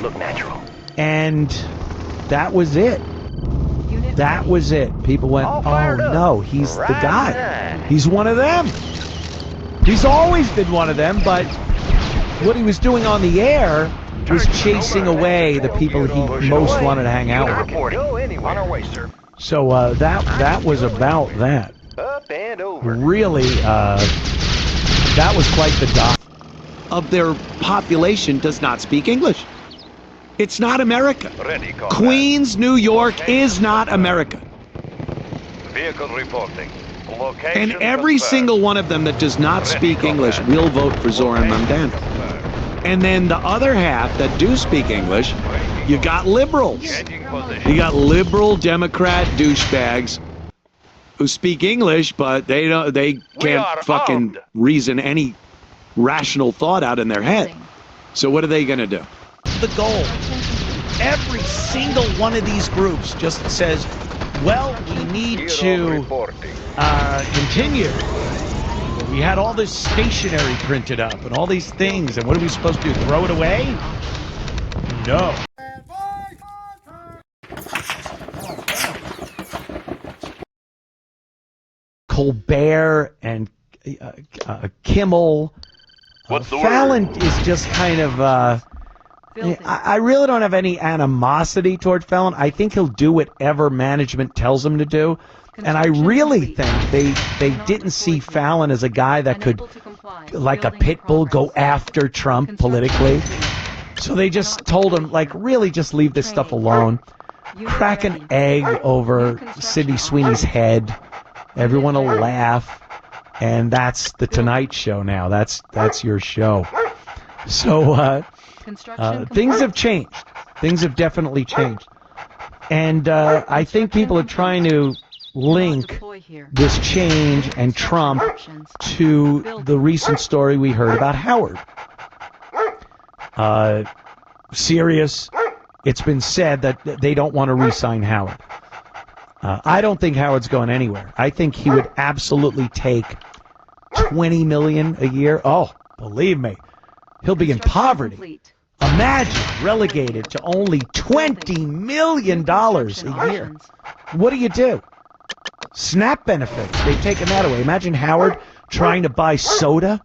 Look natural. And that was it. That was it. People went, oh no, he's the guy. He's one of them. He's always been one of them, but what he was doing on the air was chasing away the people he most wanted to hang out with. On our way, sir. So that was about that. Up and over. Really, that was quite the doc. Of their population does not speak English. It's not America. Ready, combat. Queens, New York is not America. Vehicle reporting. Location And every confirmed. single one of them that does not speak English will vote for Zoran Location Mamdani. confirmed. And then the other half that do speak English, you got liberals. Changing position. You got liberal Democrat douchebags who speak English, but they are can't fucking armed. reason any rational thought out in their head. So what are they gonna do? The goal. Every single one of these groups just says, well, we need Hero to reporting. continue. We had all this stationery printed up and all these things, and what are we supposed to do, throw it away? No. Colbert and Kimmel. What's the Fallon word? is just kind of... I really don't have any animosity toward Fallon. I think he'll do whatever management tells him to do. And I really think they didn't see Fallon as a guy that could, like a pit bull, go after Trump politically. So they just told him, like, really just leave this stuff alone. Crack an egg over Sydney Sweeney's head. Everyone will laugh. And that's the Tonight Show now. That's your show. So things have changed. Things have definitely changed. And I think people are trying to link this change and Trump to the recent story we heard about Howard. Serious. It's been said that they don't want to re-sign Howard. I don't think Howard's going anywhere. I think he would absolutely take $20 million a year. Oh, believe me, he'll be in poverty. Imagine relegated to only $20 million a year. What do? SNAP benefits. They've taken that away. Imagine Howard trying to buy soda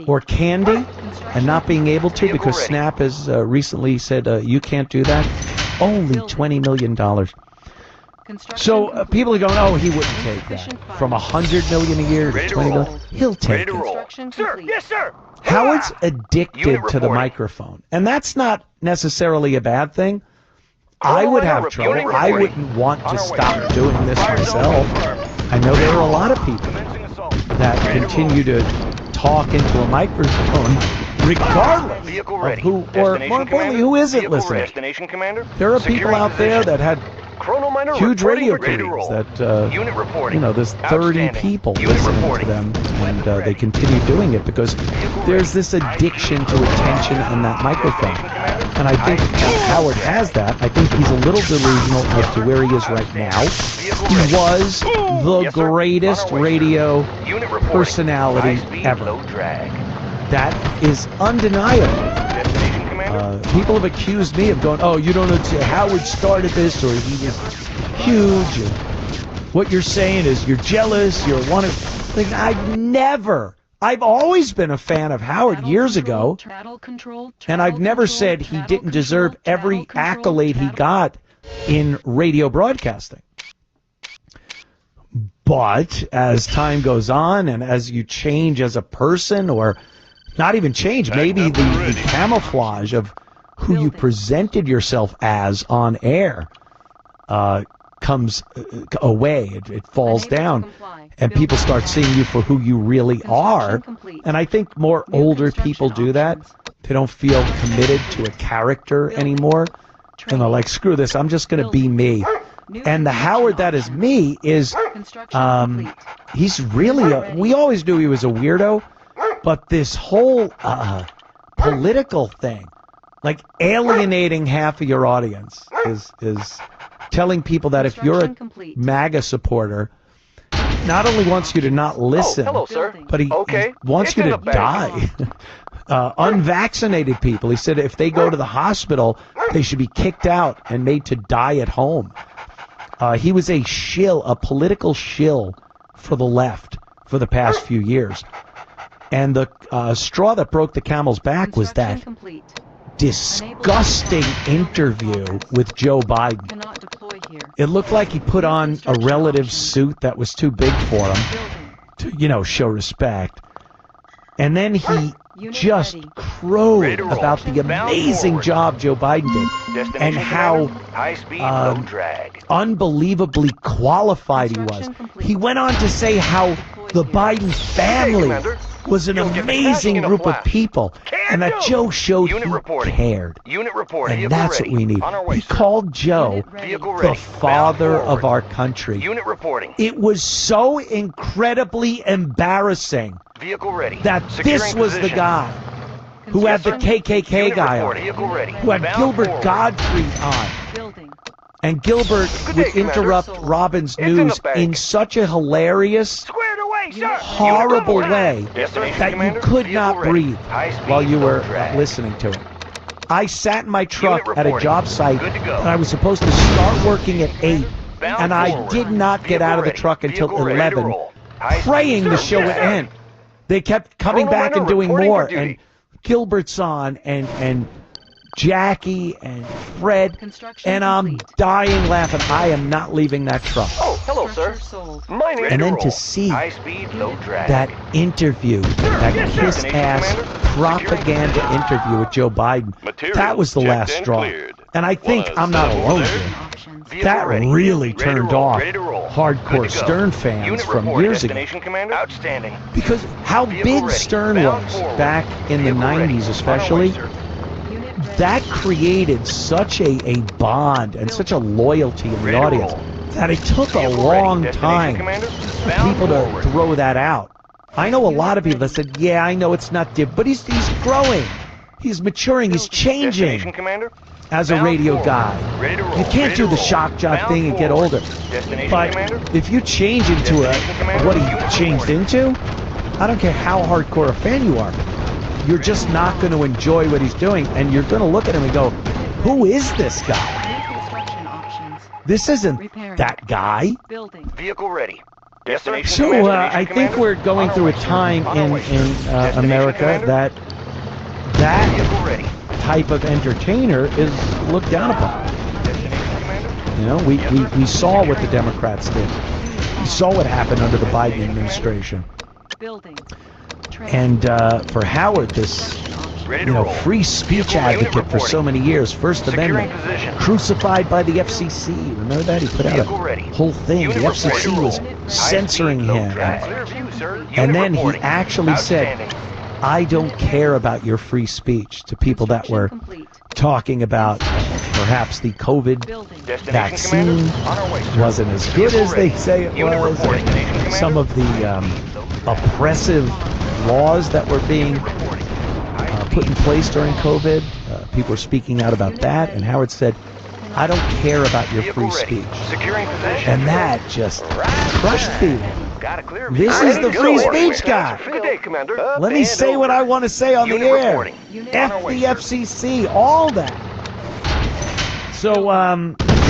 or candy and not being able to because SNAP has recently said you can't do that. Only $20 million. So people are going, oh, he wouldn't take that. From $100 million a year to $20 million, he'll take it. Sir, yes, sir. Howard's addicted to the microphone, and that's not necessarily a bad thing. I would have trouble. I wouldn't want to stop doing this myself. I know there are a lot of people that continue to talk into a microphone regardless of who, or more importantly, who isn't listening. There are people out there that had huge radio careers that, there's 30 people listening to them, and they continue doing it because there's this addiction to attention and that microphone. And I think Howard has that. I think he's a little delusional as to where he is right now. He was the greatest radio personality ever. That is undeniable. People have accused me of going, oh, you don't know, Howard started this, or he was huge, and what you're saying is you're jealous, you're one of... Like, I've always been a fan of Howard years ago, and I've never said he didn't deserve every accolade he got in radio broadcasting. But as time goes on, and as you change as a person, or not even change, maybe the camouflage of who you presented yourself as on air comes away. It falls down, and people start seeing you for who you really are. And I think more older people do that. They don't feel committed to a character anymore, and they're like, screw this, I'm just going to be me. And the Howard that is me is, he's really, we always knew he was a weirdo, but this whole political thing, like alienating half of your audience, is telling people that if you're a MAGA supporter, not only wants you to not listen, hello, sir. but he wants you to die. unvaccinated people. He said if they go to the hospital, they should be kicked out and made to die at home. He was a political shill for the left for the past few years. And the straw that broke the camel's back was that disgusting interview with Joe Biden. It looked like he put on a relative's suit that was too big for him to, show respect. And then he just crowed about the amazing job Joe Biden did and how unbelievably qualified he was. He went on to say how the Biden family was an amazing group of people and that Joe showed he cared. And that's what we need. He called Joe the father of our country. It was so incredibly embarrassing that this was the guy who had the KKK guy on, who had Gilbert Godfrey on. And Gilbert would interrupt Robin's news in such a hilarious, horrible way that you could not breathe while you were listening to it. I sat in my truck at a job site and I was supposed to start working at 8, and I did not get out of the truck until 11, praying the show would end. They kept coming back and doing more, and Gilbert's on, and Jackie and Fred, and I'm dying laughing. I am not leaving that truck. Oh, hello, sir. And then to see that interview, that kiss-ass propaganda interview with Joe Biden, that was the last straw. And I think I'm not alone here. That really turned off hardcore Stern fans from years ago. Outstanding. Because how big Stern was back in the 90s especially, that created such a bond and such a loyalty in the audience that it took a long time for people to throw that out. I know a lot of people that said, yeah, I know it's not but he's growing. He's maturing. He's changing as a radio guy. You can't do the shock jock thing and get older. But if you change into what he changed into, I don't care how hardcore a fan you are, you're just not going to enjoy what he's doing, and you're going to look at him and go, who is this guy? This isn't that guy. Vehicle ready. So I think we're going through a time in America that type of entertainer is looked down upon. We saw what the Democrats did. We saw what happened under the Biden administration. And for Howard, this free speech advocate for so many years, First Amendment, crucified by the FCC. Remember that? He put out a whole thing. The FCC was censoring him. And then he actually said, I don't care about your free speech, to people that were talking about perhaps the COVID vaccine wasn't as good as they say it was. Some of the oppressive laws that were being put in place during COVID. People were speaking out about that, and Howard said, I don't care about your free speech. And that just crushed people. This is the free speech guy. Let me say what I want to say on the air. F the FCC, all that. So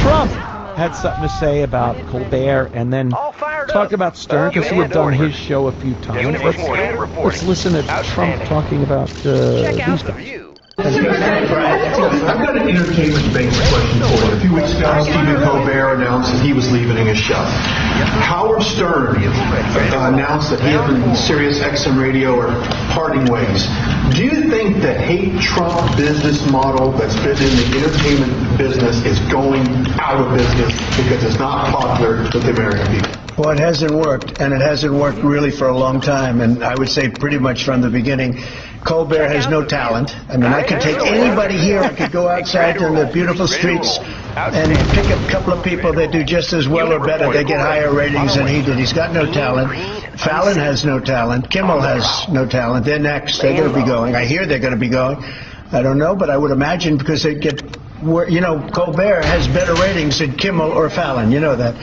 Trump had something to say about Colbert, and then talked about Stern, because he had done his show a few times. Let's listen to Trump talking about these guys. I've got an entertainment-based question for you. A few weeks ago, Stephen Colbert announced that he was leaving his show. Howard Stern announced that he and Sirius XM Radio are parting ways. Do you think the hate Trump business model that's been in the entertainment business is going out of business because it's not popular with the American people? Well, it hasn't worked, and it hasn't worked really for a long time, and I would say pretty much from the beginning. Colbert has no talent. I mean, I could take anybody here, I could go outside in the beautiful streets and pick up a couple of people that do just as well or better. They get higher ratings than he did. He's got no talent. Fallon has no talent. Kimmel has no talent. They're next. They're going to be going. I hear they're going to be going. I don't know, but I would imagine because they get, Colbert has better ratings than Kimmel or Fallon. You know that.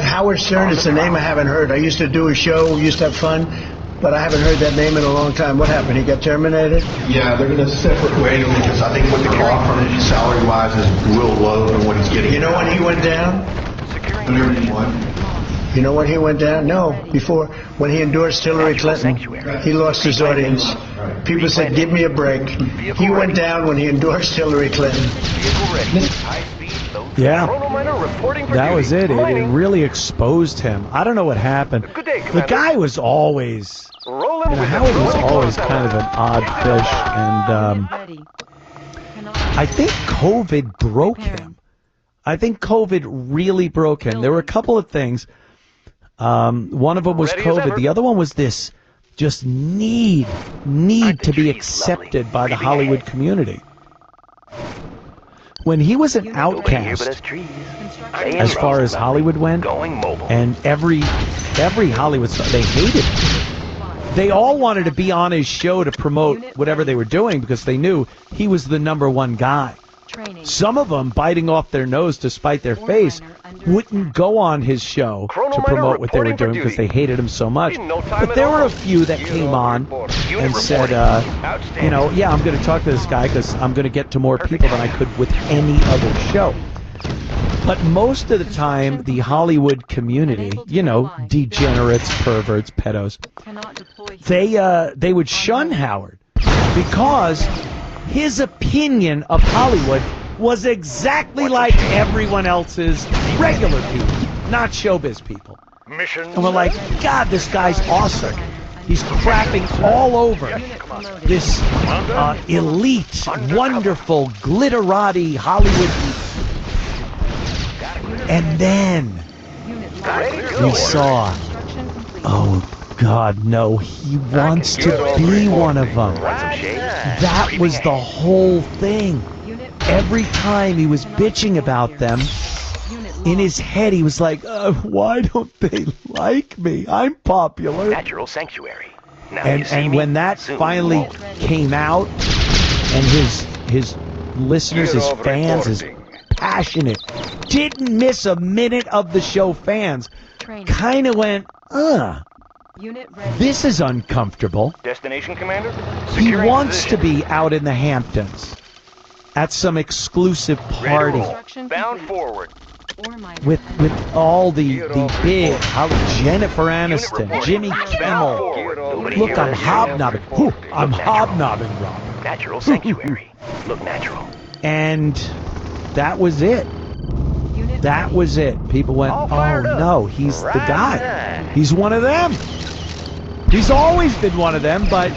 Howard Stern is a name I haven't heard. I used to do a show, used to have fun. but I haven't heard that name in a long time. What happened? He got terminated? Yeah, they're going to separate ways because I think what they're offering salary-wise is real low than what he's getting. You know when he went down? You know when he went down? No, before, when he endorsed Hillary Clinton, he lost his audience. People said, give me a break. He went down when he endorsed Hillary Clinton. Yeah, that was it. It really exposed him. I don't know what happened. The guy was always, Howard was always kind of an odd fish, and I think COVID broke him. I think COVID really broke him. There were a couple of things. One of them was COVID. The other one was this just need to be accepted by the Hollywood community. When he was an outcast, as far as Hollywood went, and every Hollywood star, they hated him. They all wanted to be on his show to promote whatever they were doing because they knew he was the #1 guy. Some of them, biting off their nose to spite their face, wouldn't go on his show to promote what they were doing because they hated him so much. But there were a few that came on and said, yeah, I'm going to talk to this guy because I'm going to get to more people than I could with any other show. But most of the time, the Hollywood community, degenerates, perverts, pedos, they would shun Howard because his opinion of Hollywood was exactly like everyone else's regular people, not showbiz people. And we're like, God, this guy's awesome. He's crapping all over this elite, wonderful, glitterati Hollywood. And then we saw, oh God, no, he wants to be one of them. That was the whole thing. Every time he was bitching about them, in his head he was like, why don't they like me? I'm popular. Natural sanctuary. And when that finally came out, and his listeners, his fans, his passionate, didn't miss a minute of the show fans, kind of went, this is uncomfortable. Destination, Commander? He wants to be out in the Hamptons at some exclusive party bound forward with all the big, Jennifer Aniston, Jimmy Kimmel. Look, I'm hobnobbing. I'm hobnobbing, Rob. Natural sanctuary. Look natural. And that was it. That was it. People went, oh no, he's the guy. He's one of them. He's always been one of them, but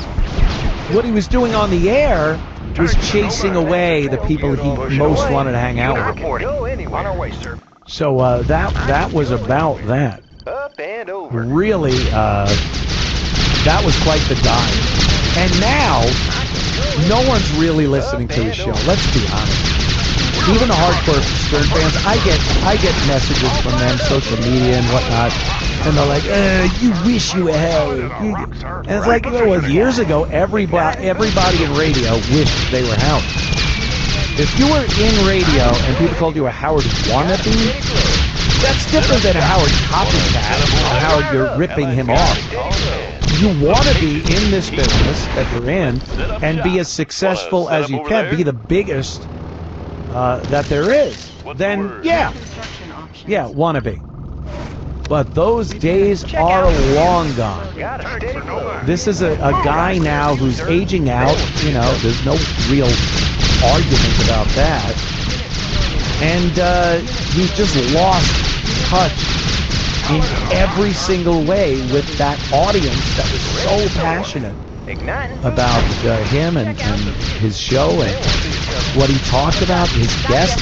what he was doing on the air was chasing away the people he most wanted to hang out with. On our way, sir. So that was about that. Up and over. Really, that was quite the dive. And now, no one's really listening to his show. Let's be honest. Even the hardcore Stern fans, I get messages from them, social media and whatnot, and they're like, you wish you were Howard. And it's like, well, years ago, everybody in radio wished they were Howard. If you were in radio and people called you a Howard wannabe, that's different than a Howard copycat, or Howard you're ripping him off. You want to be in this business that you're in and be as successful as you can, be the biggest that there is, then yeah, wannabe. But those days are long gone. This is a guy now who's aging out. There's no real argument about that. And he's just lost touch in every single way with that audience that was so passionate about him and his show and what he talked about, his guests.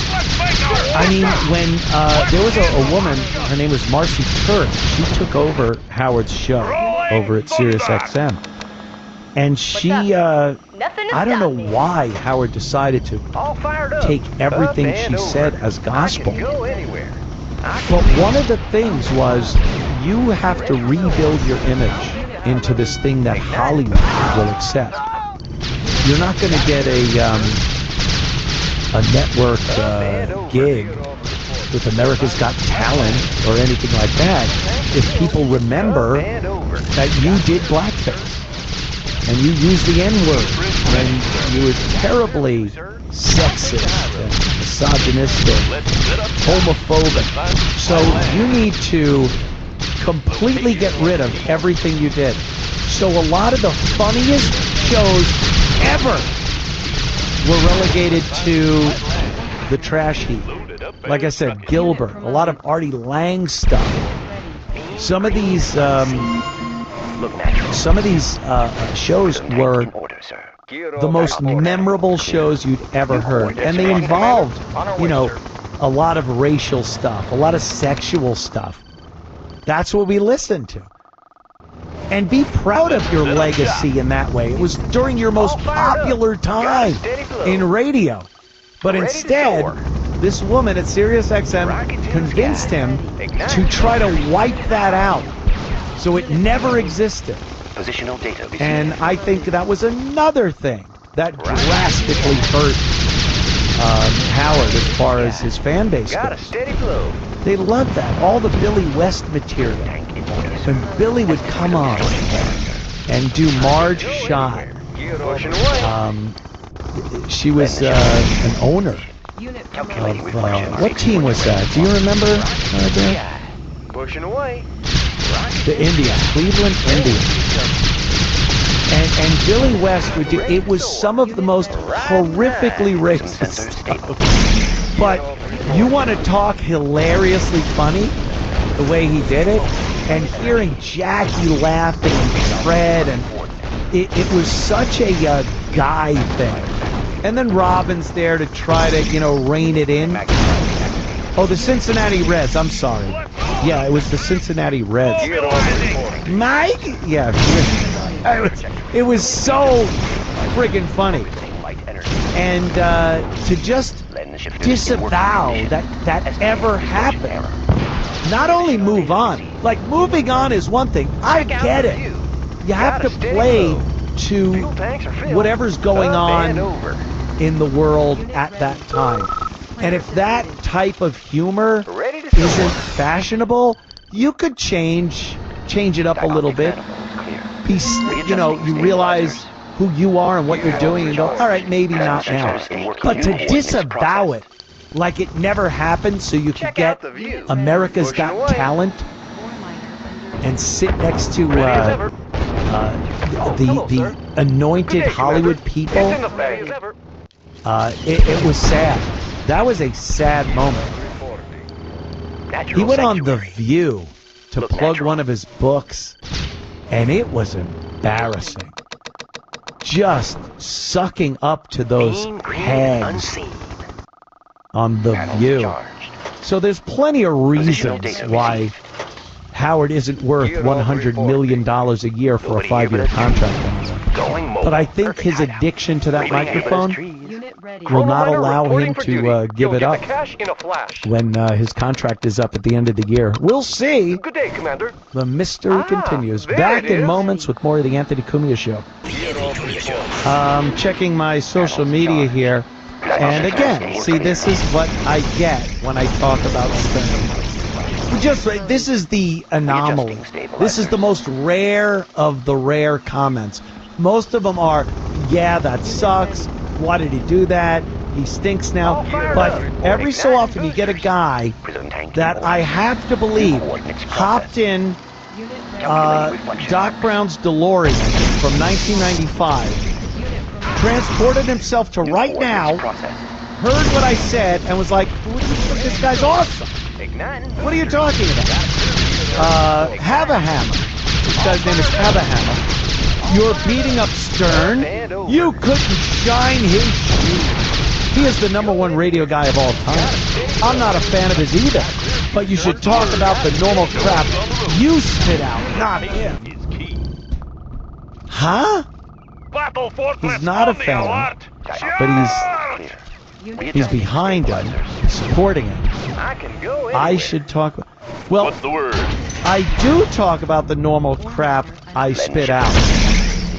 I mean, when there was a woman, her name was Marcy Turk, she took over Howard's show over at Sirius XM. And she, I don't know why Howard decided to take everything she said as gospel. But one of the things was, you have to rebuild your image into this thing that Hollywood will accept. You're not going to get a network gig with America's Got Talent or anything like that if people remember that you did blackface and you used the N-word and you were terribly sexist and misogynistic, homophobic. So you need to completely get rid of everything you did. So a lot of the funniest shows ever were relegated to the trash heap. Like I said, Gilbert, a lot of Artie Lang stuff. Some of these shows were the most memorable shows you'd ever heard, and they involved, a lot of racial stuff, a lot of sexual stuff. That's what we listened to. And be proud of your legacy in that way. It was during your most popular time in radio. But instead, this woman at SiriusXM convinced him to try to wipe that out. So it never existed. And I think that was another thing that drastically hurt Howard as far as his fan base goes. They loved that. All the Billy West material. When Billy would come on and do Marge Shot, she was an owner of, what team was that? Do you remember, Dan? Pushing away. The Indians, Cleveland Indians. And Billy West would do, it was some of the most horrifically racist stuff. But you want to talk hilariously funny, the way he did it, and hearing Jackie laughing and Fred, and it was such a guy thing. And then Robin's there to try to, rein it in. Oh, the Cincinnati Reds, I'm sorry. Yeah, it was the Cincinnati Reds. Mike? Yeah, it was so friggin' funny. And to just disavow that ever happened. Not only move on. Like, moving on is one thing. I get it. You have to play to whatever's going on in the world at that time. And if that type of humor isn't fashionable, you could change it up a little bit. You realize who you are and what you're doing and go, all right, maybe not now. But to disavow it like it never happened so you could get America's Got Talent and sit next to the anointed Hollywood people, it was sad. That was a sad moment. He went on The View to plug one of his books, and it was embarrassing. Just sucking up to those hags on The View. So there's plenty of reasons why Howard isn't worth $100 million a year for a 5-year contract anymore. But I think his addiction to that microphone will not allow him to give it up when his contract is up at the end of the year. We'll see. Good day, Commander. The mystery continues. Back in moments with more of the Anthony Cumia Show. Checking my social media here. And again, see, this is what I get when I talk about Stern. This is the anomaly. This is the most rare of the rare comments. Most of them are, yeah, that sucks. Why did he do that? He stinks now. But every so often you get a guy that I have to believe hopped in Doc Brown's DeLorean from 1995, transported himself to right now, heard what I said, and was like, this guy's awesome. What are you talking about? Have a Hammer. This guy's name is Have a Hammer. You're beating up Stern. You couldn't shine his shoes. He is the #1 radio guy of all time. I'm not a fan of his either. But you should talk about the normal crap you spit out, not him. Huh? He's not a fan, but he's behind him, supporting him. I should talk. Well, I do talk about the normal crap I spit out.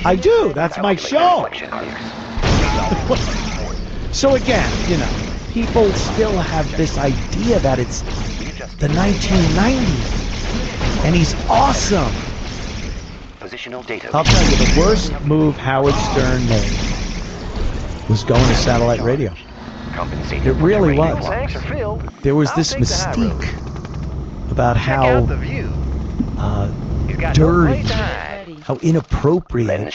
I do. That's my show. So again, people still have this idea that it's the 1990s, and he's awesome. Positional data. I'll tell you, the worst move Howard Stern made was going to satellite radio. It really was. There was this mystique about how dirty, how inappropriate,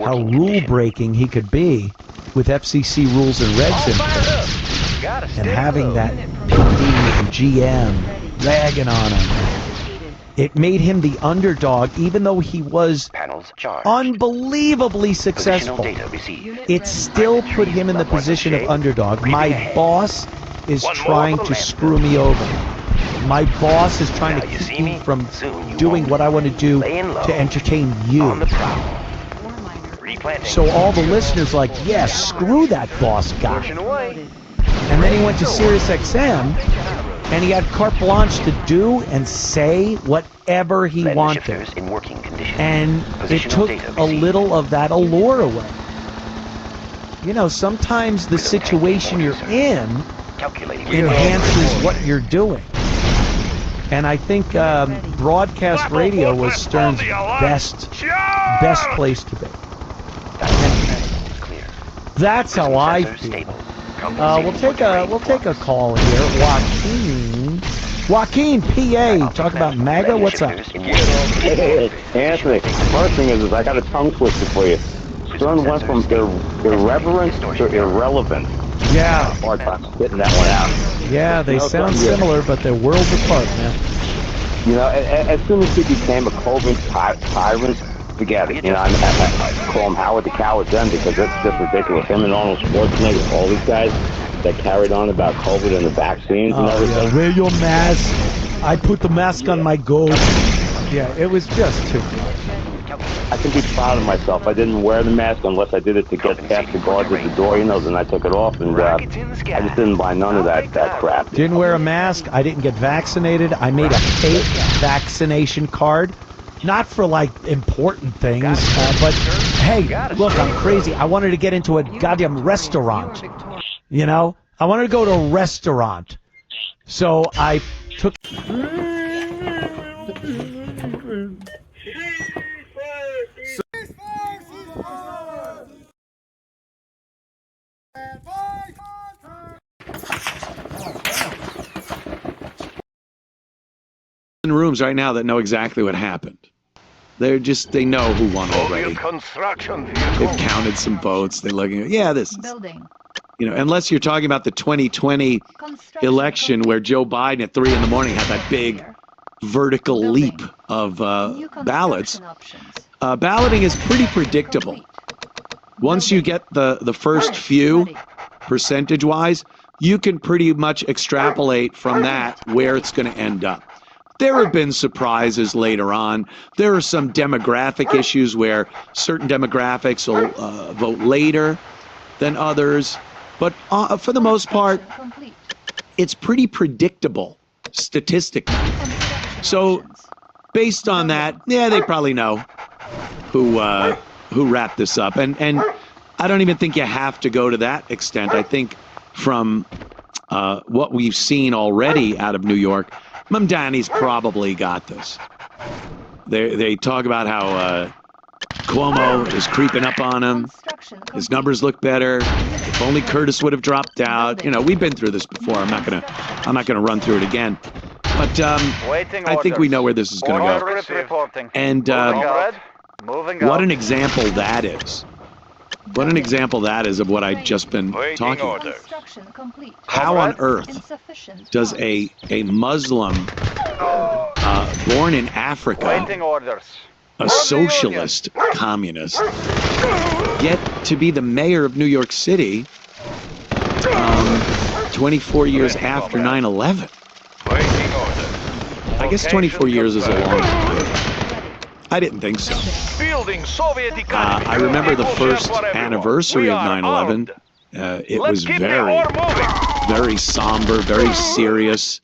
how rule-breaking he could be with FCC rules and regs in place. And having that PD and GM ragging on him. It made him the underdog, even though he was unbelievably successful. It still put him in the position of underdog. My boss is trying to screw me over. My boss is trying to keep me from doing what I want to do to entertain you. So all the listeners are like, yeah, screw that boss guy. And then he went to Sirius XM, and he had carte blanche to do and say whatever he wanted. And it took a little of that allure away. You know, sometimes the situation you're in enhances what you're doing. And I think broadcast radio was Stern's best place to be. That's how I feel. We'll take a call here. Joaquin, PA. Talk about MAGA. What's up? Hey, Anthony. First thing is I got a tongue twister for you. Stern went from irreverence to irrelevant. Yeah. Hard time getting that one out. Yeah, they sound similar, but they're worlds apart, man. You know, as soon as he became a COVID tyrant, forget it. You know, I call him Howard the Coward then because that's just ridiculous. Him and Arnold Schwarzenegger, all these guys that carried on about COVID and the vaccines and everything. Yeah. Wear your mask. I put the mask on my goat. Yeah, it was just too much. I can be proud of myself. I didn't wear the mask unless I did it to get past the guards at the door, you know, then I took it off, and I just didn't buy none of that crap. Didn't wear a mask. I didn't get vaccinated. I made a fake vaccination card. Not for, like, important things, but, hey, look, I'm crazy. I wanted to get into a goddamn restaurant, you know? I wanted to go to a restaurant. So I took... In rooms right now that know exactly what happened. They know who won already. They've counted some votes. They're looking at, yeah, this is, you know, unless you're talking about the 2020 election where Joe Biden at 3 in the morning had that big vertical leap of ballots. Balloting is pretty predictable. Once you get the first few, percentage-wise, you can pretty much extrapolate from that where it's going to end up. There have been surprises later on. There are some demographic issues where certain demographics will vote later than others. But for the most part, it's pretty predictable statistically. So based on that, yeah, they probably know who wrapped this up. And I don't even think you have to go to that extent. I think from what we've seen already out of New York, Mamdani's probably got this. They talk about how Cuomo is creeping up on him. His numbers look better. If only Curtis would have dropped out. You know, we've been through this before. I'm not gonna run through it again. But I think we know where this is going to go. And what an example that is. What an example that is of what I've just been talking about. How on earth does a Muslim born in Africa, a socialist communist, get to be the mayor of New York City 24 years after 9/11? I guess 24 years is a long time. I didn't think so. I remember the first anniversary of 9/11. It was very, very somber, very serious.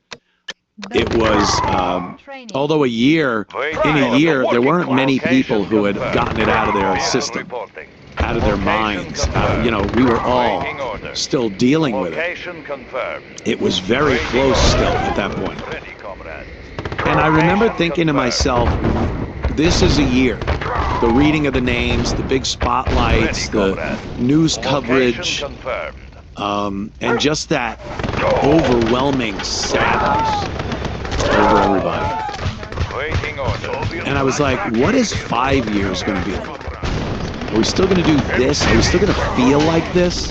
It was, although in a year, there weren't many people who had gotten it out of their system, out of their minds. You know, we were all still dealing with it. It was very close still at that point. And I remember thinking to myself, this is a year. The reading of the names, the big spotlights, the news coverage, and just that overwhelming sadness over everybody. And I was like, what is 5 years going to be like? Are we still going to do this? Are we still going to feel like this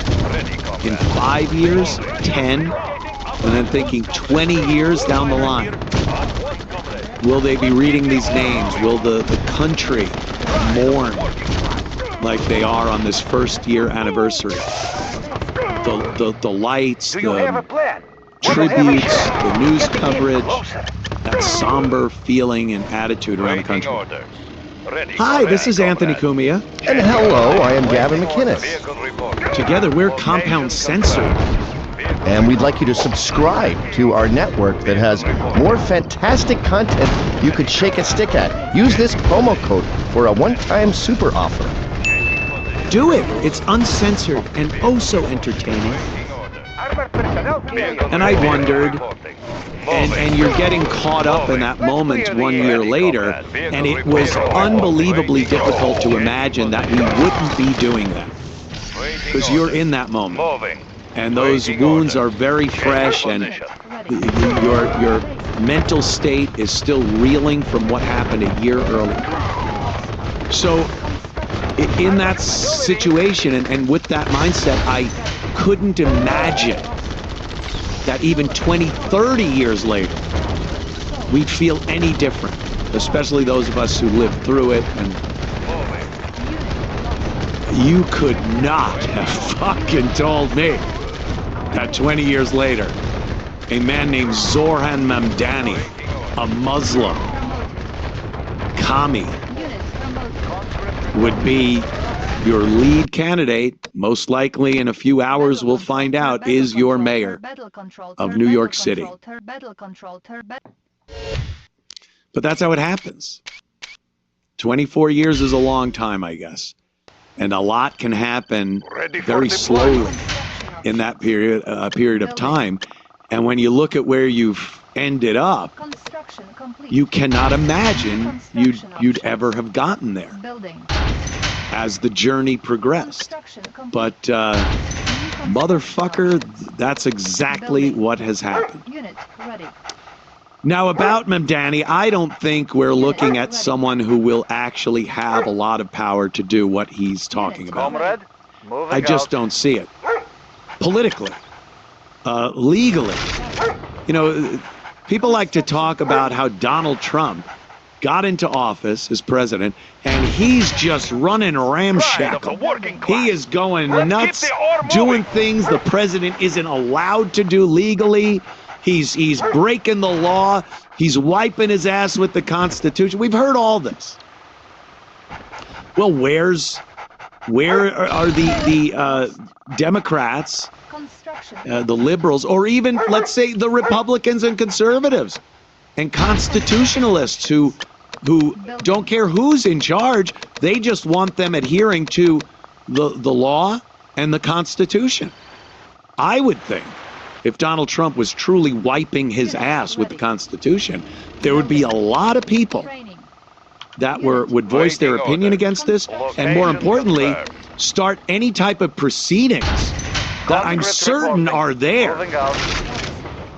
in 5 years, 10? And then thinking 20 years down the line. Will they be reading these names? Will the country mourn like they are on this first year anniversary? The lights, the tributes, the news coverage, that somber feeling and attitude around the country. Hi, this is Anthony Cumia. And hello, I am Gavin McInnes. Together, we're Compound Censored. And we'd like you to subscribe to our network that has more fantastic content you could shake a stick at. Use this promo code for a one-time super offer. Do it. It's uncensored and oh so entertaining. And I wondered, and you're getting caught up in that moment 1 year later, and it was unbelievably difficult to imagine that we wouldn't be doing that. Because you're in that moment. And those wounds are very fresh, and your mental state is still reeling from what happened a year earlier. So in that situation and with that mindset, I couldn't imagine that even 20, 30 years later, we'd feel any different, especially those of us who lived through it. And you could not have fucking told me that 20 years later, a man named Zoran Mamdani, a Muslim commie, would be your lead candidate. Most likely in a few hours we'll find out is your mayor of New York City. But that's how it happens. 24 years is a long time, I guess. And a lot can happen very slowly in that period of time. And when you look at where you've ended up, you cannot imagine you'd ever have gotten there as the journey progressed. But motherfucker, that's exactly what has happened. Now about Mamdani, I don't think we're looking at someone who will actually have a lot of power to do what he's talking about. I just don't see it. Politically, legally, you know, people like to talk about how Donald Trump got into office as president and he's just running ramshackle. He is going nuts, doing things the president isn't allowed to do legally. He's breaking the law. He's wiping his ass with the Constitution. We've heard all this. Well, where are the Democrats, the liberals, or even, let's say, the Republicans and conservatives and constitutionalists who don't care who's in charge? They just want them adhering to the law and the Constitution. I would think if Donald Trump was truly wiping his ass with the Constitution, there would be a lot of people that would voice their opinion against this, and more importantly, start any type of proceedings that I'm certain are there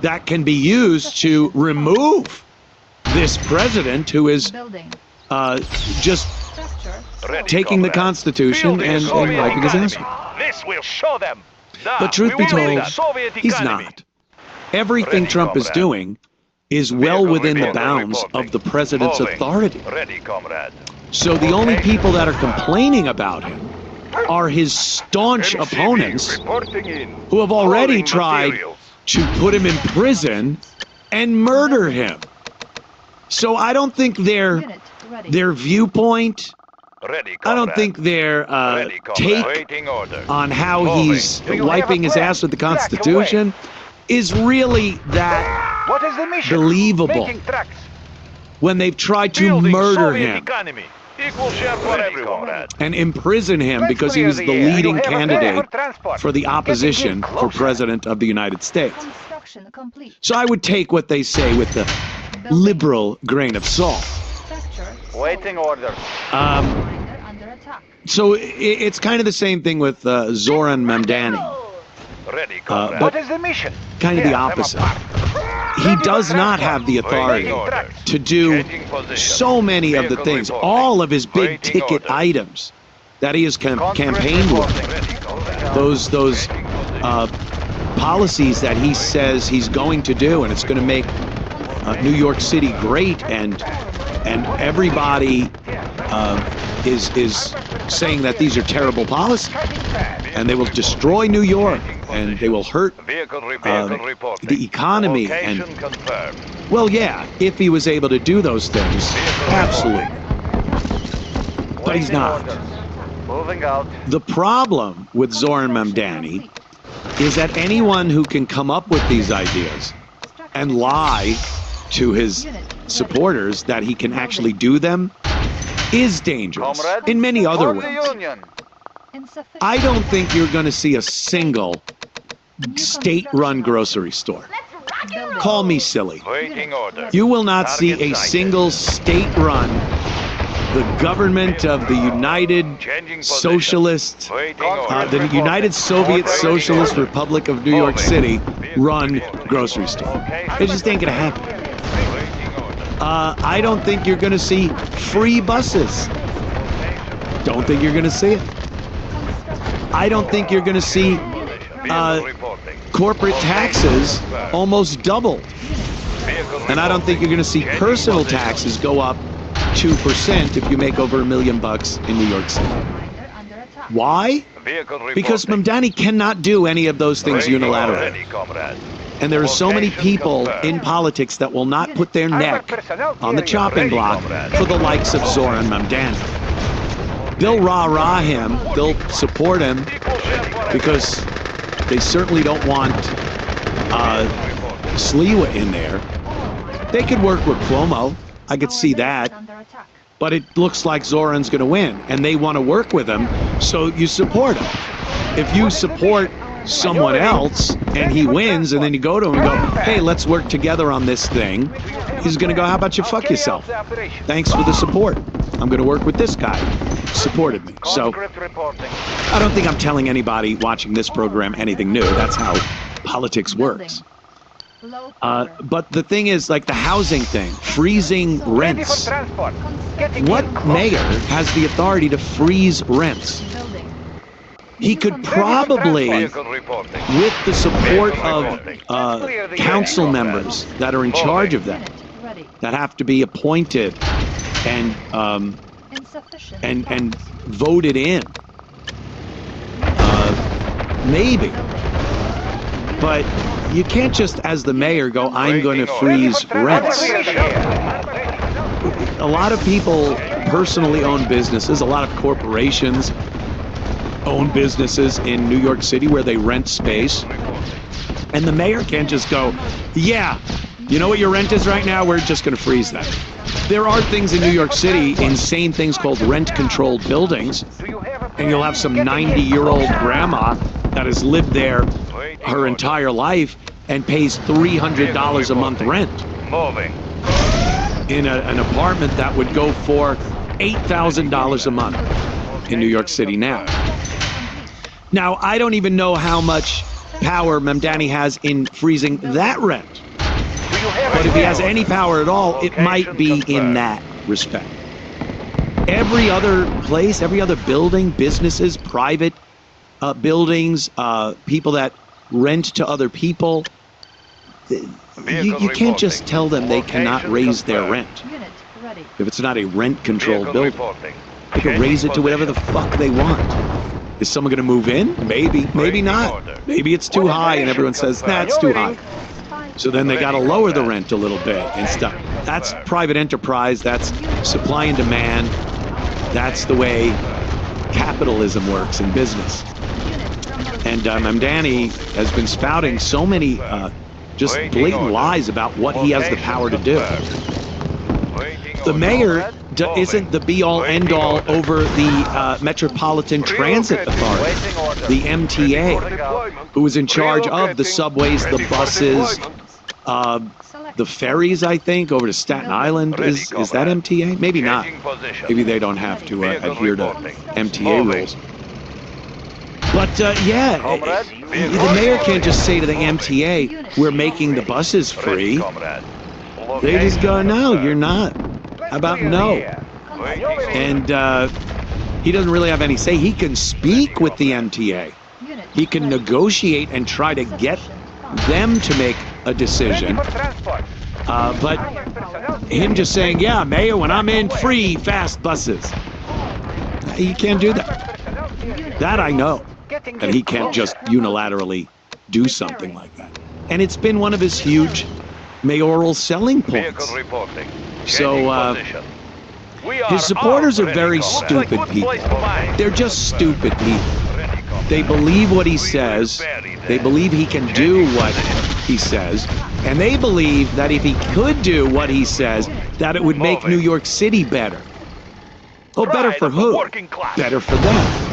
that can be used to remove this president who is just taking the Constitution and wiping his ass. This will show them. But truth be told, he's not. Everything Trump is doing is well within the bounds of the president's authority. So the only people that are complaining about him are his staunch opponents who have already tried to put him in prison and murder him. So I don't think their viewpoint, I don't think their take on how he's wiping his ass with the Constitution is really that believable when they've tried to murder him Equal share for everyone. and imprison him because he was the leading candidate for the opposition for President of the United States. Construction complete. So I would take what they say with the liberal grain of salt. Structure Waiting orders. under attack. So it's kind of the same thing with Zoran Mamdani, Ready, comrade. but What is the mission? kind of the opposite. He does not have the authority to do so many of the things, all of his big ticket items that he has campaigned with. Those policies that he says he's going to do, and it's going to make New York City great, and everybody is saying that these are terrible policies, and they will destroy New York, and they will hurt the economy. And well, yeah, if he was able to do those things, absolutely. But he's not. Moving out. The problem with Zoran Mamdani is that anyone who can come up with these ideas and lie to his supporters that he can actually do them is dangerous in many other ways. I don't think you're going to see a single state-run grocery store. Call me silly. Waiting order. You will not see a single state-run, the government of the United Socialist, the United Soviet Socialist Republic of New York City run grocery store. It just ain't gonna happen. I don't think you're gonna see free buses. Don't think you're gonna see it. I don't think you're gonna see corporate taxes almost doubled. And I don't think you're gonna see personal taxes go up 2% if you make over $1 million in New York City. Why? Because Mamdani cannot do any of those things unilaterally. And there are so many people in politics that will not put their neck on the chopping block for the likes of Zoran Mamdani. They'll rah-rah him, they'll support him, because they certainly don't want Sliwa in there. They could work with Cuomo. I could see that. But it looks like Zoran's going to win, and they want to work with him, so you support him. If you support someone else and he wins, and then you go to him and go, hey, let's work together on this thing, he's going to go, how about you fuck yourself? Thanks for the support. I'm going to work with this guy. Supported me. So I don't think I'm telling anybody watching this program anything new. That's how politics works. But the thing is, like the housing thing, freezing rents. What mayor has the authority to freeze rents? He could probably, with the support of council members that are in charge of that, that have to be appointed and voted in, maybe. But you can't just, as the mayor, go, I'm going to freeze rents. A lot of people personally own businesses. A lot of corporations own businesses in New York City where they rent space. And the mayor can't just go, yeah, you know what your rent is right now? We're just going to freeze that. There are things in New York City, insane things called rent-controlled buildings. And you'll have some 90-year-old grandma that has lived there her entire life and pays $300 a month rent in an apartment that would go for $8,000 a month in New York City now. Now, I don't even know how much power Mamdani has in freezing that rent. But if he has any power at all, it might be in that respect. Every other place, every other building, businesses, private buildings, people that rent to other people, you can't just tell them they cannot raise their rent. If it's not a rent-controlled building, they can raise it to whatever the fuck they want. Is someone going to move in? Maybe, maybe not. Maybe it's too high and everyone says, nah, it's too high. So then they got to lower the rent a little bit and stuff. That's private enterprise. That's supply and demand. That's the way capitalism works in business. And Mamdani has been spouting so many just blatant lies about what he has the power to do. The mayor isn't the be-all, end-all over the Metropolitan Transit Authority, the MTA, who is in charge of the subways, the buses, the ferries, I think, over to Staten Island. Is that MTA? Maybe not. Maybe they don't have to adhere to MTA rules. But yeah, the mayor can't just say to the MTA, we're making the buses free. They just go, no, you're not. How about no? And he doesn't really have any say. He can speak with the MTA. He can negotiate and try to get them to make a decision. But him just saying, yeah, Mayor, when I'm in, free fast buses. He can't do that. That I know. That he can't just unilaterally do something like that. And it's been one of his huge mayoral selling points. So his supporters are very stupid people. They're just stupid people. They believe what he says. They believe he can do what he says. And they believe that if he could do what he says, that it would make New York City better. Oh, better for who? Better for them.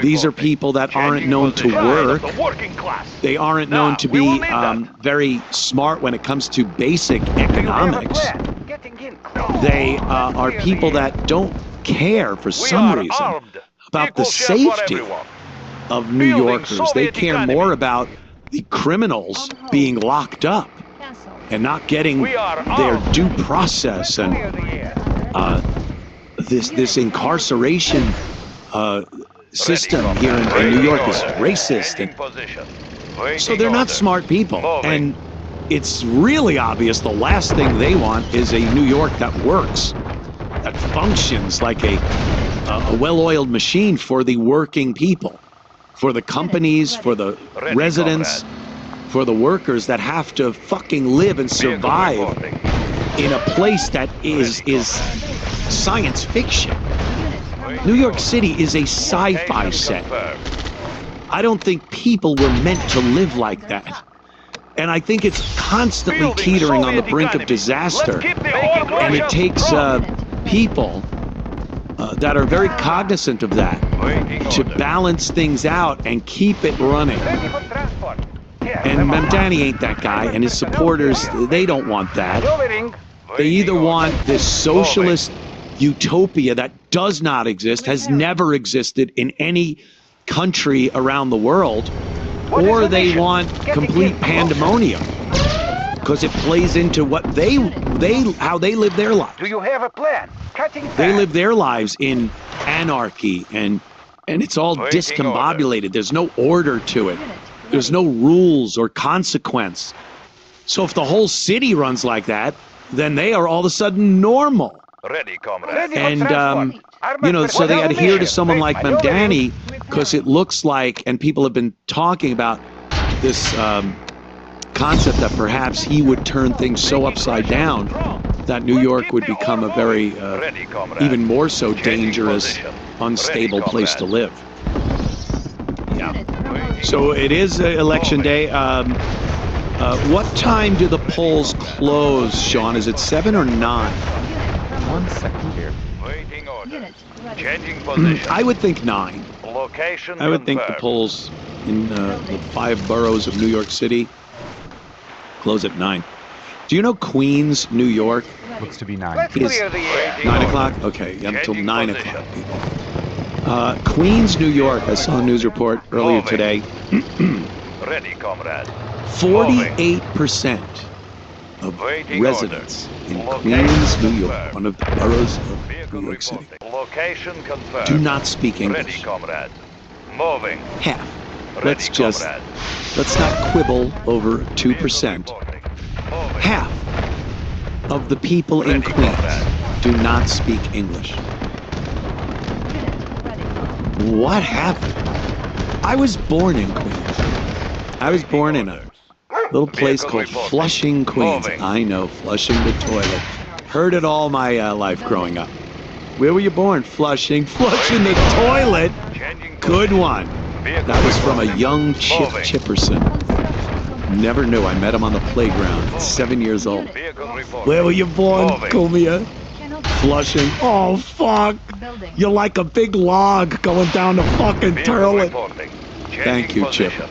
These are people that aren't known to work. They aren't known to be very smart when it comes to basic economics. They are people that don't care for some reason about the safety of New Yorkers. They care more about the criminals being locked up and not getting their due process, and this incarceration system here in New York is racist. And so they're not smart people. And it's really obvious the last thing they want is a New York that works, that functions like a well-oiled machine for the working people, for the companies, for the residents, for the workers that have to fucking live and survive in a place that is science fiction. New York City is a sci-fi set. I don't think people were meant to live like that. And I think it's constantly teetering on the brink of disaster. And it takes people that are very cognizant of that to balance things out and keep it running. And Mamdani ain't that guy, and his supporters, they don't want that. They either want this socialist utopia that does not exist, has never existed in any country around the world, or they want complete pandemonium because it plays into what how they live their lives. Do you have a plan? They live their lives in anarchy, and it's all discombobulated. There's no order to it. There's no rules or consequence. So if the whole city runs like that, then they are all of a sudden normal. Ready, comrade. And, you know, so they adhere to someone like Mamdani because it looks like, and people have been talking about this concept that perhaps he would turn things so upside down that New York would become a very, even more so dangerous, unstable place to live. Yeah. So it is election day. What time do the polls close, Sean? Is it 7 or 9? 1 second here. Waiting order. Changing position. I would think 9. Location I would think the polls in the 5 boroughs of New York City close at 9. Do you know Queens, New York? Looks to be 9. Let's Is clear the air. 9 o'clock? Okay, yeah, until 9 o'clock. Queens, New York. I saw a news report earlier today. Ready, comrade. 48% of residents in Queens, New York, one of the boroughs of New York City, Location confirmed. do not speak Ready, English. comrade. Moving. Half. Ready, comrade. Let's not quibble over 2%. Half of the people in Queens do not speak English. What happened? I was born in Queens. I was born in a little place called Flushing, Queens. I know, Flushing the toilet. Heard it all my life growing up. Where were you born? Flushing. Flushing the toilet? Good one. That was from a young Chip Chipperson. Never knew. I met him on the playground at 7 years old. Where were you born, Comia? Flushing. Oh, fuck. Building. You're like a big log going down the fucking Vehicle toilet. reporting. Thank Changing you, Chip. position.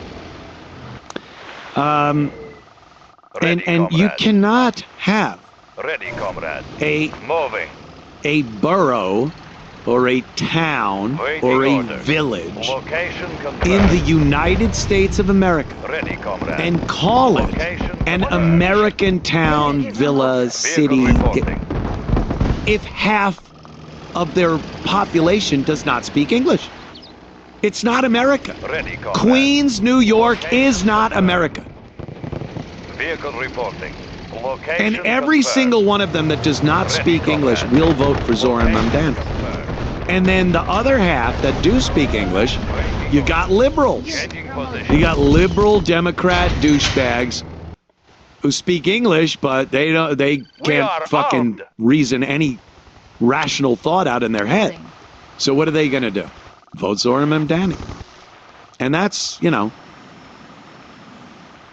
And Ready, you comrade. cannot have Ready, comrade. a Moving. borough or a town Waiting or a orders. village Location confirmed. in the United States of America Ready, comrade. and call it Location an confirmed. American town, villa, city, Vehicle reporting. if half of their population does not speak English. It's not America. Ready, comrade. Queens, New York is not America. Vehicle reporting. Location And every confirmed. single one of them that does not speak English will vote for Zoran Mamdani. And then the other half that do speak English, you got liberals. Changing position. You got liberal Democrat douchebags who speak English, but they can't are fucking armed. reason any rational thought out in their head. Building. So what are they going to do? Vote Zoran Mamdani. And that's,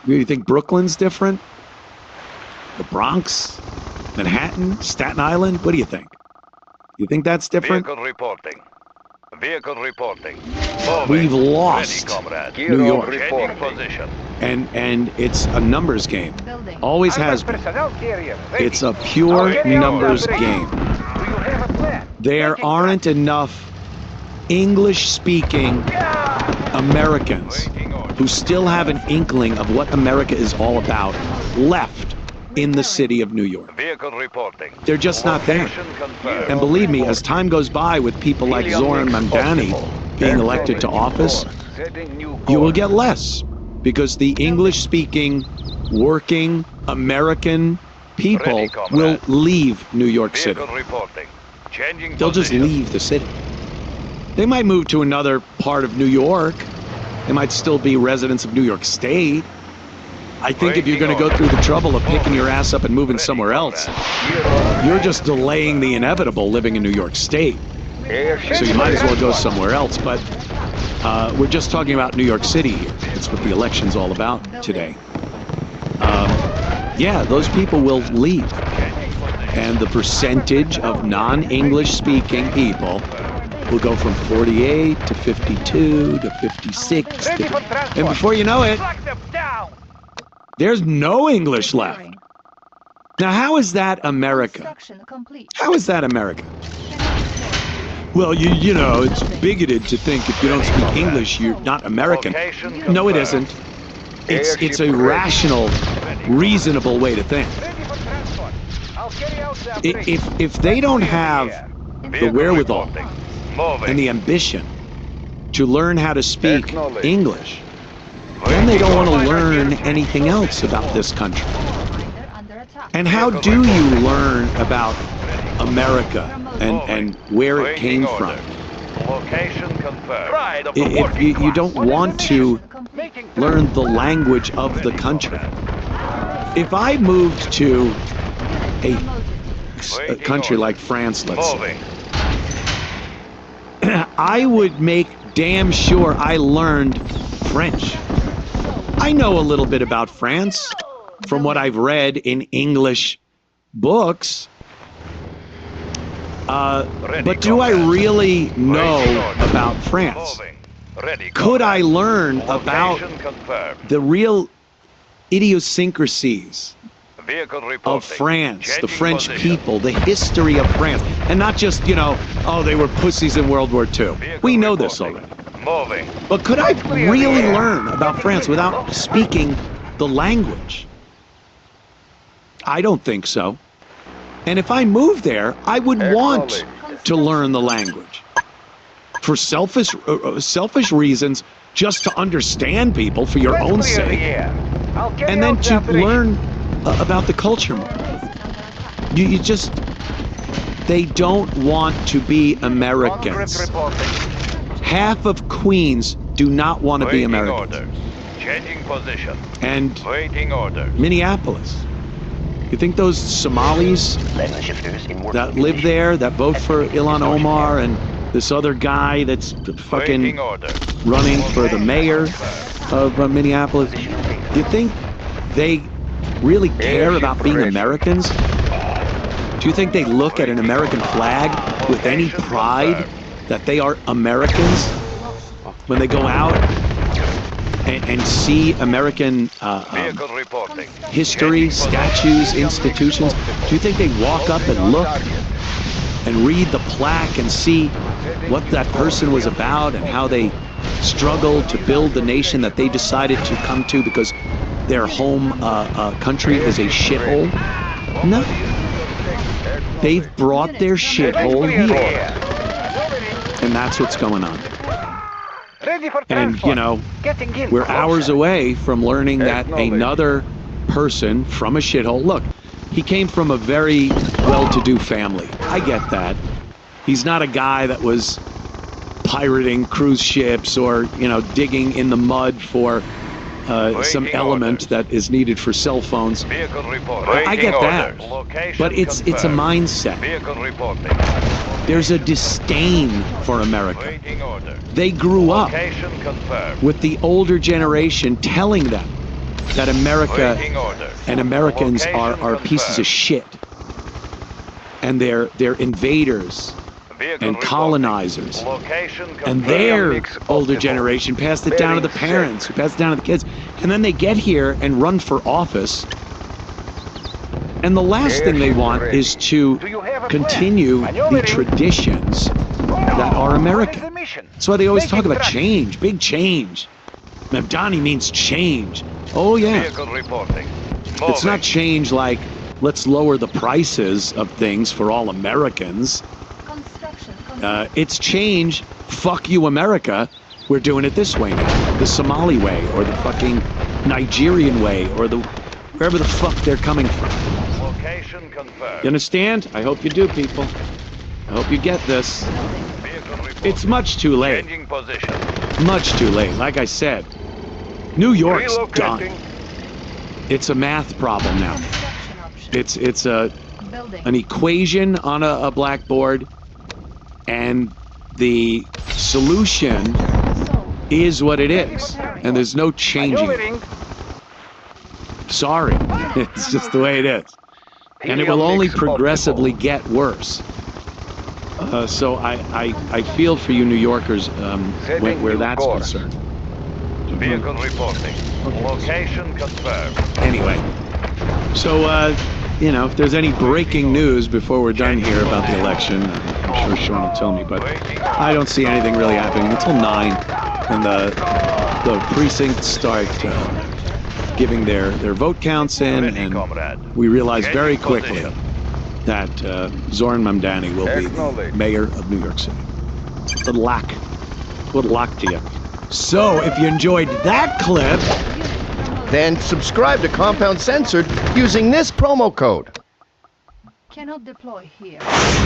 you think Brooklyn's different? The Bronx? Manhattan? Staten Island? What do you think? You think that's different? Vehicle reporting. Vehicle reporting. Moving. We've lost Ready, comrade. New York. Changing position. And it's a numbers game. Building. Always has been. It's a pure numbers game. There aren't enough English-speaking Americans who still have an inkling of what America is all about left in the city of New York. Vehicle reporting. They're just not there. Location confirmed. And believe me, as time goes by with people like Zoran Mamdani being elected to office, you will get less because the English-speaking, working American people Ready, comrade. will leave New York City. Vehicle reporting. Changing They'll just position. leave the city. They might move to another part of New York. They might still be residents of New York State. I think if you're going to go through the trouble of picking your ass up and moving somewhere else, you're just delaying the inevitable living in New York State. So you might as well go somewhere else. But we're just talking about New York City here. That's what the election's all about today. Yeah, those people will leave. And the percentage of non-English speaking people will go from 48 to 52 to 56. And before you know it, there's no English left. Now, how is that America? Construction complete. How is that America? Well, you know, it's bigoted to think if you don't speak English, you're not American. Location No, it confirmed. isn't. It's a rational, reasonable way to think. If they don't have the Vehicle wherewithal reporting. Moving. and the ambition to learn how to speak English, then they don't want to learn anything else about this country. They're under attack. And how do you learn about America and where it came from? Location confirmed. Pride of the If working you class. don't want to learn the language of the country. If I moved to a country like France, let's say, Moving. I would make damn sure I learned French. I know a little bit about France from what I've read in English books. But do I really know about France? Moving. Ready. Could I comrade. learn about Location confirmed. the real idiosyncrasies Vehicle reporting. of France, the Changing French position. people, the history of France, and not just, oh, they were pussies in World War II. Vehicle We know this reporting. already. Moving. But could I really learn about France without speaking the language? I don't think so. And if I moved there, I would want to learn the language. For selfish reasons, just to understand people for your own sake. And then to learn about the culture more. You just, they don't want to be Americans. Half of Queens do not want to be Waiting Americans. orders. Changing position. And Waiting orders. Minneapolis. You think those Somalis Lens shifters in working that live condition. there, that vote for Ilhan Omar and this other guy that's fucking Waiting orders. running for the mayor of Minneapolis, do you think they really care about being Americans? Do you think they look at an American flag with any pride that they are Americans when they go out and see American history, statues, institutions? Do you think they walk up and look and read the plaque and see what that person was about and how they struggled to build the nation that they decided to come to because their home country is a shithole? No. They've brought their shithole here. And that's what's going on. And, you know, we're hours away from learning that another person from a shithole, look, he came from a very well-to-do family. I get that. He's not a guy that was pirating cruise ships or, you know, digging in the mud for some element that is needed for cell phones. I get that, but it's a mindset. There's a disdain for America. They grew up with the older generation telling them that America and Americans are pieces of shit, and they're invaders and colonizers, and their older generation passed it down to the parents, who passed it down to the kids, and then they get here and run for office, and the last thing they want is to continue the traditions that are American. That's why they always talk about change, big change. Mamdani means change. Oh yeah. It's not change like, let's lower the prices of things for all Americans. It's change, fuck you America, we're doing it this way now. The Somali way, or the fucking Nigerian way, or the wherever the fuck they're coming from. You understand? I hope you do, people. I hope you get this. It's much too late. Much too late. Like I said, New York's done. It's a math problem now. It's an equation on a blackboard, and the solution is what it is, and there's no changing it. Sorry, it's just the way it is, and it will only progressively get worse. So I feel for you New Yorkers where that's concerned. Vehicle reporting. Location confirmed. Anyway, so you know, if there's any breaking news before we're done here about the election, I'm sure Sean will tell me, but I don't see anything really happening until 9, and the precincts start giving their vote counts in, and we realize very quickly that Zoran Mamdani will be the mayor of New York City. Good luck. Good luck to you. So, if you enjoyed that clip, then subscribe to Compound Censored using this promo code. Cannot deploy here.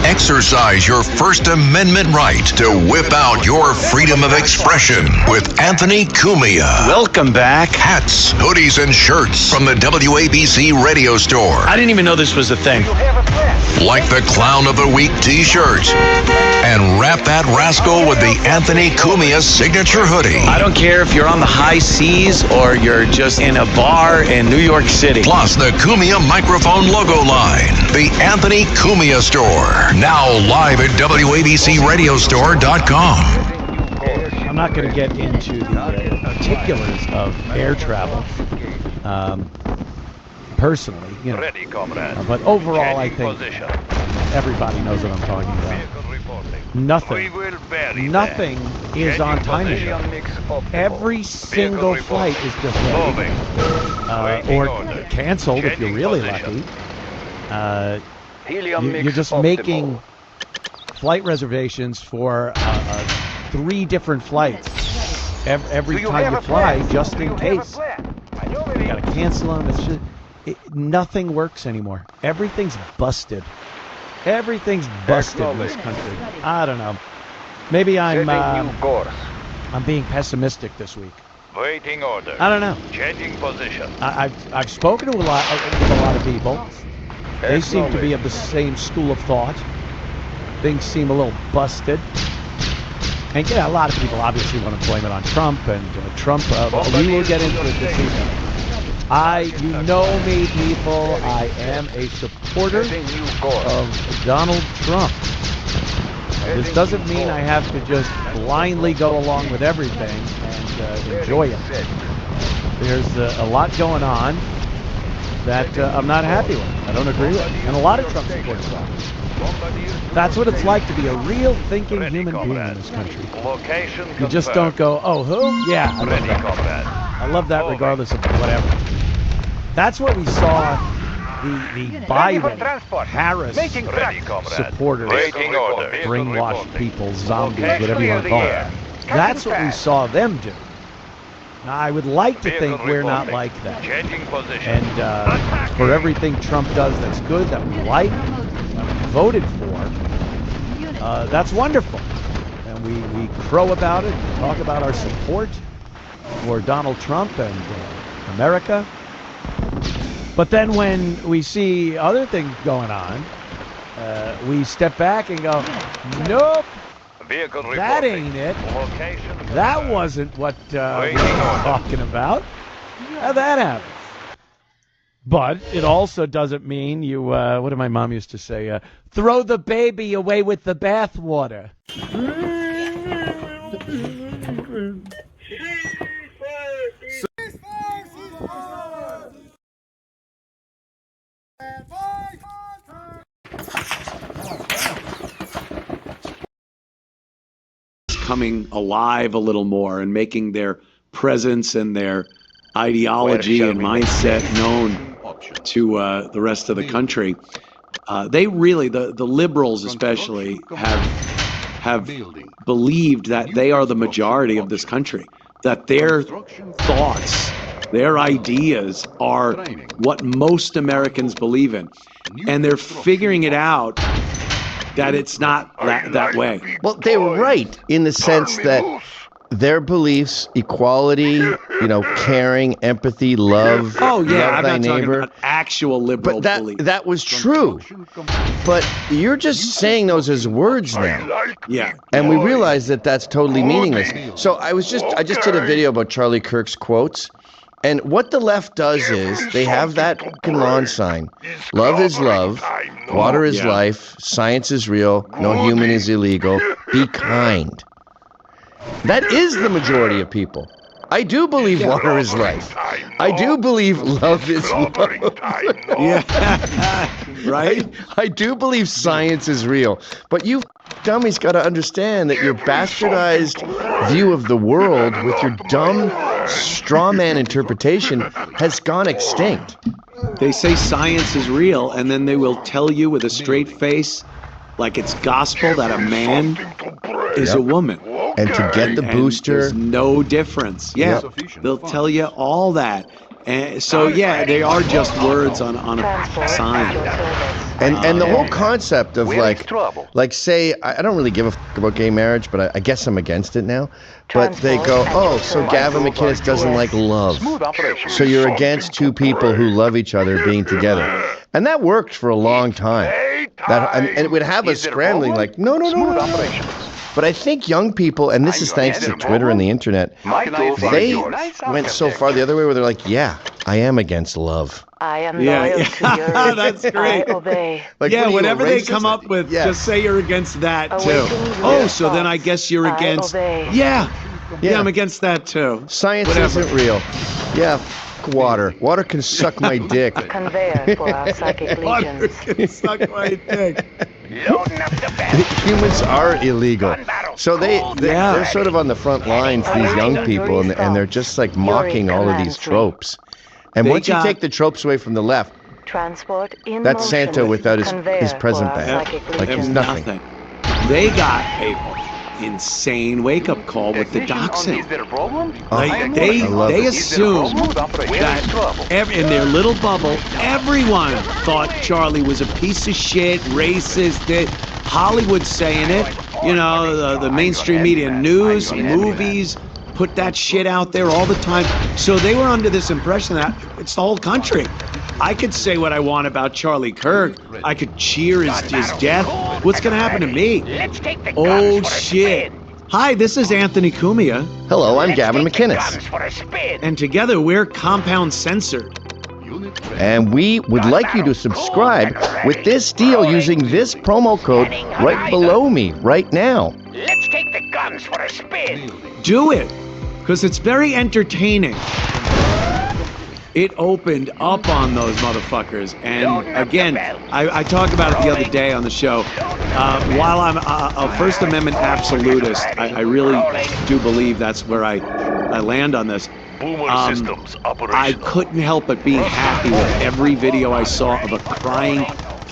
Exercise your First Amendment right to whip out your freedom of expression with Anthony Cumia. welcome back. Hats, hoodies, and shirts from the WABC radio store. I didn't even know this was a thing. Like the Clown of the Week t-shirt. And wrap that rascal with the Anthony Cumia signature hoodie. I don't care if you're on the high seas or you're just in a bar in New York City. Plus the Cumia microphone logo line. The Anthony Cumia Store. Now live at WABCRadiostore.com. I'm not going to get into the particulars of air travel personally, you know. Ready, comrade. But overall, I Changing think position. everybody knows what I'm talking about. Vehicle reporting. Nothing, We will bury nothing that. is on Changing time position. anymore. Every single flight is delayed Moving. Waiting or order. canceled if you're Changing really position. lucky. Helium You're mix just optimal. making flight reservations for 3 different flights every time you fly, just in case. You gotta cancel them. It's just nothing works anymore. Everything's busted. Everything's busted in this country. I don't know. Maybe I'm being pessimistic this week. Waiting order. I don't know. Changing position. I've spoken to a lot of people. They seem to be of the same school of thought. Things seem a little busted. And yeah, a lot of people obviously want to blame it on Trump, and Trump, we will get into it this evening. You know me, people. I am a supporter of Donald Trump. This doesn't mean I have to just blindly go along with everything and enjoy it. There's a lot going on that I'm not happy with. I don't agree with. And a lot of Trump supporters are. That's what it's like to be a real thinking human being in this country. You just don't go, oh, who? Yeah, I love that. I love that regardless of whatever. That's what we saw the Biden-Harris supporters, brainwashed people, zombies, whatever you want to call it. That's what we saw them do. Now, I would like to think we're not like that. And for everything Trump does that's good, that we like, that we voted for, that's wonderful. And we crow about it, and talk about our support for Donald Trump and America. But then when we see other things going on, we step back and go, nope, that ain't it. That wasn't what we were talking about. How that happens. But it also doesn't mean you, what did my mom used to say? Throw the baby away with the bathwater. Coming alive a little more and making their presence and their ideology and mindset known to the rest of the country. They really, the liberals especially, have believed that they are the majority of this country, that their thoughts, their ideas are what most Americans believe in. And they're figuring it out that it's not that way. Well, they were right in the sense that their beliefs, equality, caring, empathy, love, love thy not neighbor. Talking about actual liberal belief. That was true. But you're just saying those as words now. Yeah. And we realize that that's totally meaningless. So I just did a video about Charlie Kirk's quotes. And what the left does is they have that fucking lawn sign. Love is love. Water is life. Science is real. No human is illegal. Be kind. That is the majority of people. I do believe water is life. I do believe love is love. Right? I do believe science is real. But you dummies got to understand that your bastardized view of the world with your dumb straw man interpretation has gone extinct. They say science is real, and then they will tell you with a straight face, like it's gospel, that a man is a woman. And to get the booster, there's no difference. Yeah, they'll tell you all that. And so they are just words on a sign. And the whole concept of like say, I don't really give a fuck about gay marriage, but I guess I'm against it now. But they go, oh, so Gavin McInnes doesn't like love. So you're against two people who love each other being together. And that worked for a long time. And it would have us scrambling like, no. But I think young people, and this is thanks to Twitter and the internet, they went so far the other way where they're like, yeah, I am against love. I am loyal to yours. That's great. I obey. Whatever they come up with, just say you're against that too. Oh, so then I guess you're against. Yeah, I'm against that too. Science isn't real. Yeah. Water. Water can suck my dick. Conveyor for our psychic legions. Water can suck my dick. Humans are illegal. So they're sort of on the front lines, these young people, and they're just like mocking all of these tropes. And once you take the tropes away from the left, that's Santa without his present bag. Like he's nothing. They got a insane wake-up call with the doxing. They assumed that in their little bubble, everyone thought Charlie was a piece of shit, racist. Hollywood's saying it. The mainstream media, news, movies, put that shit out there all the time. So they were under this impression that it's the whole country. I could say what I want about Charlie Kirk. I could cheer his death. What's going to happen to me? Oh, shit. Hi, this is Anthony Cumia. Hello, I'm Gavin McInnes. And together we're Compound Censored. And we would like you to subscribe with this deal using this promo code right below me right now. Let's take the guns for a spin. Do it, because it's very entertaining. It opened up on those motherfuckers. And again, I talked about it the other day on the show. While I'm a First Amendment absolutist, I really do believe that's where I land on this. I couldn't help but being happy with every video I saw of a crying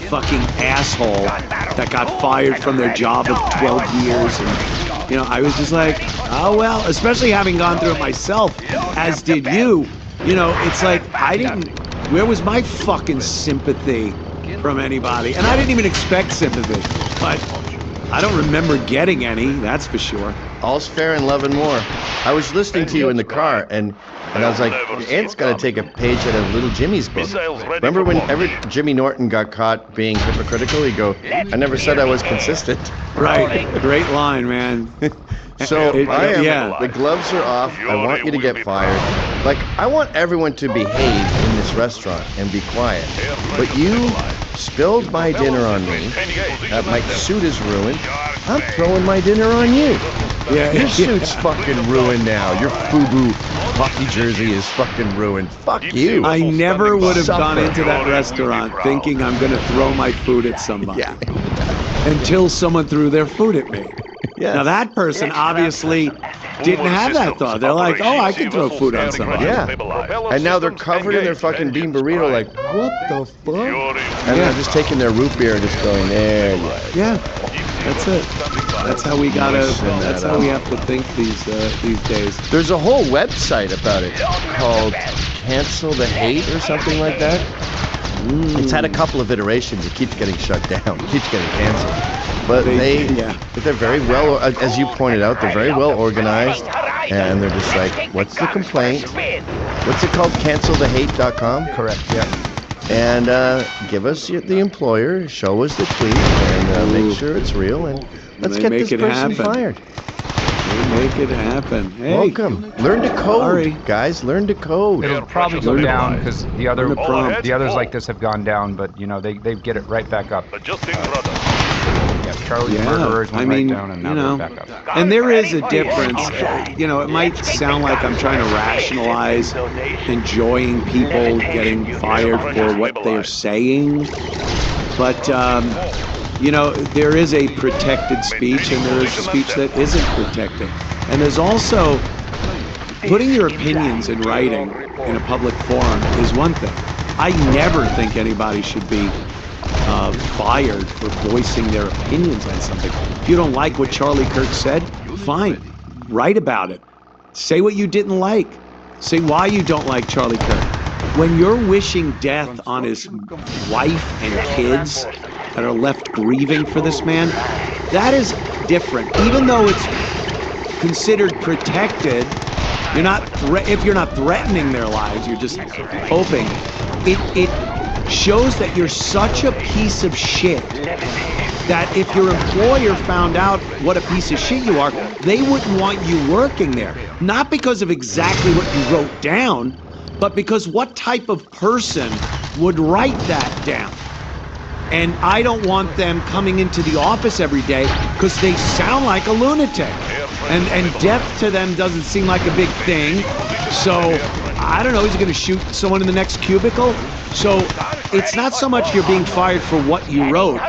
fucking asshole that got fired from their job of 12 years. And, you know, I was just like, oh, well, especially having gone through it myself, as did you. You know, it's like, where was my fucking sympathy from anybody? And I didn't even expect sympathy, but I don't remember getting any, that's for sure. All's fair in love and war. I was listening to you in the car, and I was like, Ant's got to take a page out of Little Jimmy's book. Remember whenever Jimmy Norton got caught being hypocritical, he'd go, I never said I was consistent. Right, great line, man. So the gloves are off. I want you to get fired. Like, I want everyone to behave in this restaurant and be quiet. But you spilled my dinner on me. My suit is ruined. I'm throwing my dinner on you. Yeah, your suit's fucking ruined now. Your FUBU hockey jersey is fucking ruined. Fuck you. I never would have gone into that restaurant thinking I'm going to throw my food at somebody. Until someone threw their food at me. Yes. Now that person obviously didn't have that thought. They're like, oh, I can throw food on somebody. Yeah. And now they're covered in their fucking bean burrito like, what the fuck? And they're just taking their root beer and just going, there you are. Yeah, that's it. That's how we gotta, that's how we have to think these days. There's a whole website about it called Cancel the Hate or something like that. It's had a couple of iterations. It keeps getting shut down. It keeps getting canceled. But they're very well, as you pointed out, they're very well organized, and they're just like, what's the complaint? What's it called? CancelTheHate.com? Correct, yeah. And give us the employer, show us the tweet, and make sure it's real, and let's get this person fired. Make it happen. Hey, welcome. Learn to code, guys. Learn to code. It'll probably go down because the others like this have gone down, but you know they get it right back up. Charlie's murderers went right down, and now they're back up. And there is a difference. You know, it might sound like I'm trying to rationalize enjoying people getting fired for what they're saying, but you know, there is a protected speech and there is speech that isn't protected. And there's also putting your opinions in writing in a public forum is one thing. I never think anybody should be fired for voicing their opinions on something. If you don't like what Charlie Kirk said, fine. Write about it. Say what you didn't like. Say why you don't like Charlie Kirk. When you're wishing death on his wife and kids that are left grieving for this man, that is different. Even though it's considered protected, you're not if you're not threatening their lives, you're just hoping. It shows that you're such a piece of shit that if your employer found out what a piece of shit you are, they wouldn't want you working there. Not because of exactly what you wrote down, but because what type of person would write that down? And I don't want them coming into the office every day because they sound like a lunatic. And death to them doesn't seem like a big thing. So, I don't know, is he going to shoot someone in the next cubicle? So, it's not so much you're being fired for what you wrote.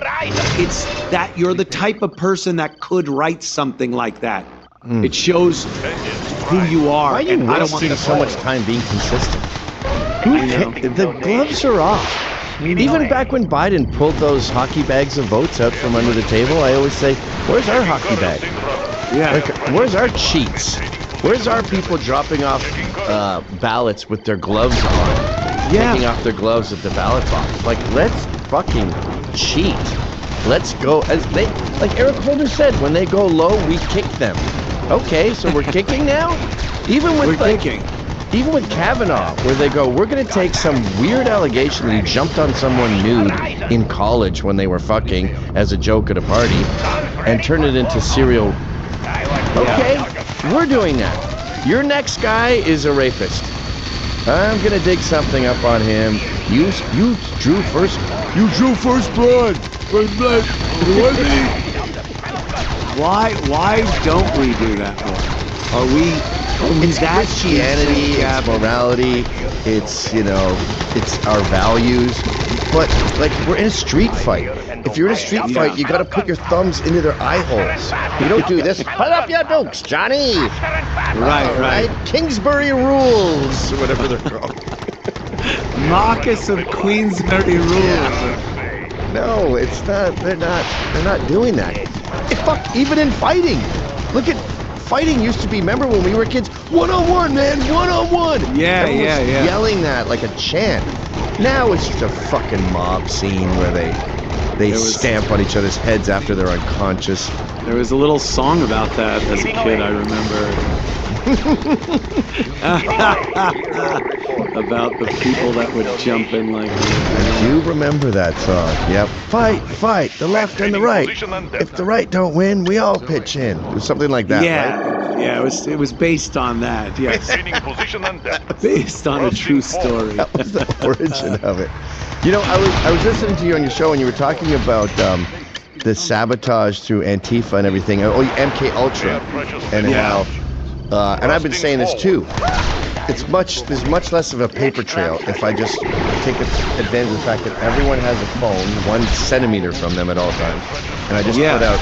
It's that you're the type of person that could write something like that. It shows who you are. Why are you wasting so much time being consistent? The gloves are off. Even back when Biden pulled those hockey bags of votes out from under the table, I always say, where's our hockey bag? Yeah. Like, where's our cheats? Where's our people dropping off ballots with their gloves on? Taking off their gloves at the ballot box. Like, let's fucking cheat. Let's go. Like Eric Holder said, when they go low, we kick them. Okay, so we're kicking now? Even with Kavanaugh, where they go, we're going to take some weird allegation that he jumped on someone nude in college when they were fucking as a joke at a party and turn it into serial Okay, we're doing that. Your next guy is a rapist. I'm gonna dig something up on him. You drew first. You drew first blood. First blood. Why don't we do that more? Are we? It's Christianity, it's morality, it's, you know, it's our values. But, like, we're in a street fight. If you're in a street fight, you gotta put your thumbs into their eye holes. You don't do this. Put up your dukes, Johnny. Right. Kingsbury rules, or whatever they're called. Marcus of Queensberry rules. No, it's not. They're not doing that. Fuck, even in fighting. Look at. Fighting used to be, remember when we were kids? One-on-one, man, one-on-one! Yeah. Yelling that like a chant. Now it's just a fucking mob scene where they stamp on each other's heads after they're unconscious. There was a little song about that as a kid, I remember. About the people that would jump in like that. I do remember that song. Yep. Fight, the left and the right. If the right don't win, we all pitch in. It was something like that, right? Yeah, it was based on that, yes. Based on a true story. That was the origin of it. You know, I was listening to you on your show and you were talking about the sabotage through Antifa and everything. Oh, MK Ultra, and how. And I've been saying this too. There's much less of a paper trail if I just take advantage of the fact that everyone has a phone 1 centimeter from them at all times, and I just put out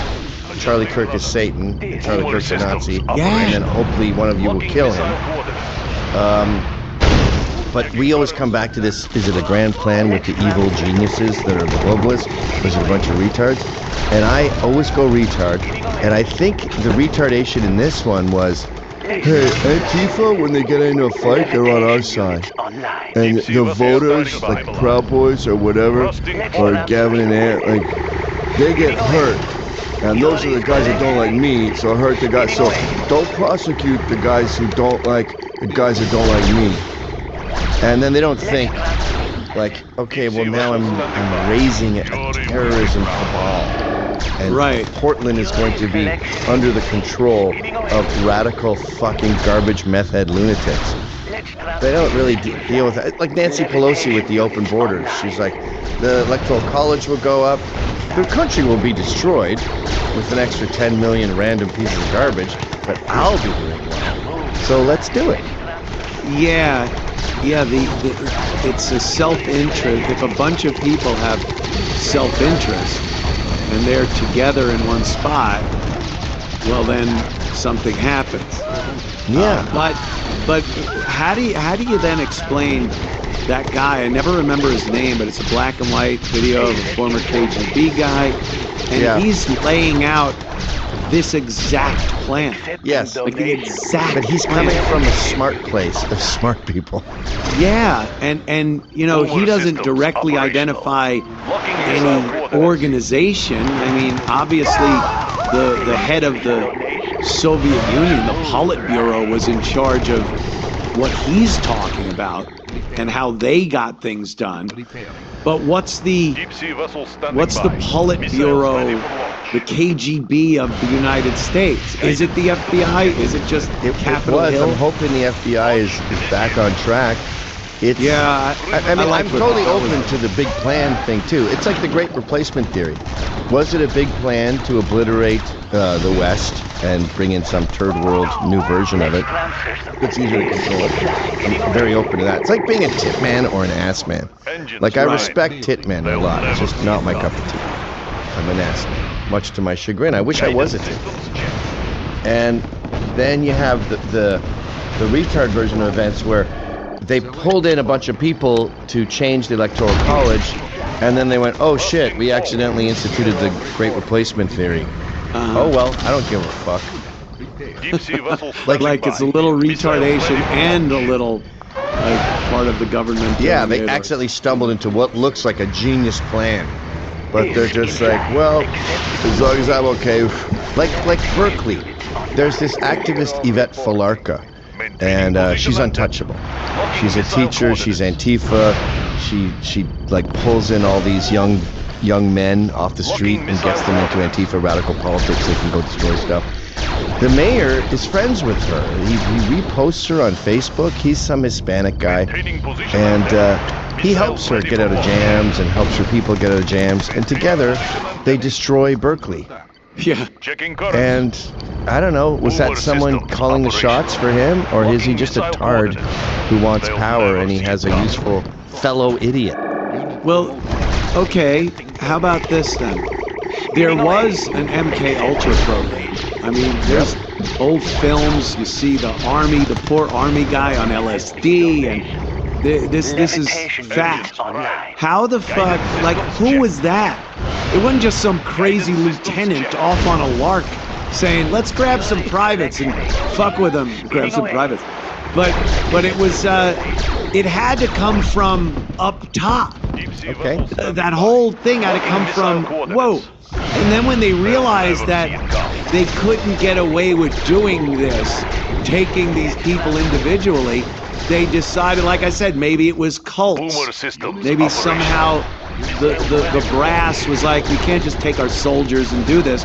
Charlie Kirk is Satan, Charlie Kirk's a Nazi, and then hopefully one of you will kill him. But we always come back to this: is it a grand plan with the evil geniuses that are globalists? Or is it a bunch of retards? And I always go retard, and I think the retardation in this one was. Hey, Antifa, when they get into a fight, they're on our side. And the voters, like Proud Boys or whatever, or Gavin and Aaron, like, they get hurt. And those are the guys that don't like me, so I hurt the guys. So don't prosecute the guys who don't like the guys that don't like me. And then they don't think, like, okay, well now I'm raising a terrorism cabal. And Portland is going to be under the control of radical fucking garbage meth head lunatics. They don't really deal with that. Like Nancy Pelosi with the open borders. She's like, the electoral college will go up. The country will be destroyed with an extra 10 million random pieces of garbage, but I'll be doing well. So let's do it. Yeah, it's a self-interest. If a bunch of people have self-interest, and they're together in one spot, well then something happens. Yeah. But how do you then explain that guy? I never remember his name, but it's a black and white video of a former KGB guy, and he's laying out this exact plan. Yes. Like the exact But he's plan. coming from a smart place of smart people. Yeah, and you know, he doesn't directly identify any organization. I mean, obviously, the head of the Soviet Union, the Politburo, was in charge of what he's talking about and how they got things done. But what's the Politburo, the KGB of the United States? Is it the FBI? Is it just Capitol Hill? I'm hoping the FBI is back on track. I mean, I'm totally open to the big plan thing too. It's like the Great Replacement theory. Was it a big plan to obliterate the West and bring in some third world new version of it? It's easier to control. I'm very open to that. It's like being a tit man or an ass man. Like, I respect tit men a lot. It's just not my cup of tea. I'm an ass man, much to my chagrin. I wish I was a tit. And then you have the retard version of events where they pulled in a bunch of people to change the Electoral College, and then they went, oh shit, we accidentally instituted the Great Replacement theory. Oh well, I don't give a fuck. like it's a little retardation and a little part of the government. Yeah, they accidentally stumbled into what looks like a genius plan, but they're just like, well, as long as I'm okay. Like Berkeley, there's this activist Yvette Falarka, and she's untouchable. She's a teacher. She's Antifa. She like pulls in all these young men off the street and gets them into Antifa radical politics. They can go destroy stuff. the mayor is friends with her. He reposts her on Facebook. He's some Hispanic guy, and he helps her get out of jams and helps her people get out of jams. And together, they destroy Berkeley. Yeah. And I don't know, was that someone calling the shots for him, or is he just a tard who wants power and he has a useful fellow idiot? Well, okay, how about this then? There was an MK Ultra program. I mean, there's old films, you see the army, the poor army guy on LSD, and this is fact. How the fuck, like, who was that? It wasn't just some crazy lieutenant off on a lark saying, let's grab some privates and fuck with them, grab some privates. But it was, it had to come from up top. Okay. That whole thing had to come from, whoa. And then when they realized that they couldn't get away with doing this, taking these people individually, they decided, like I said, maybe it was cults. Maybe somehow the brass was like, we can't just take our soldiers and do this.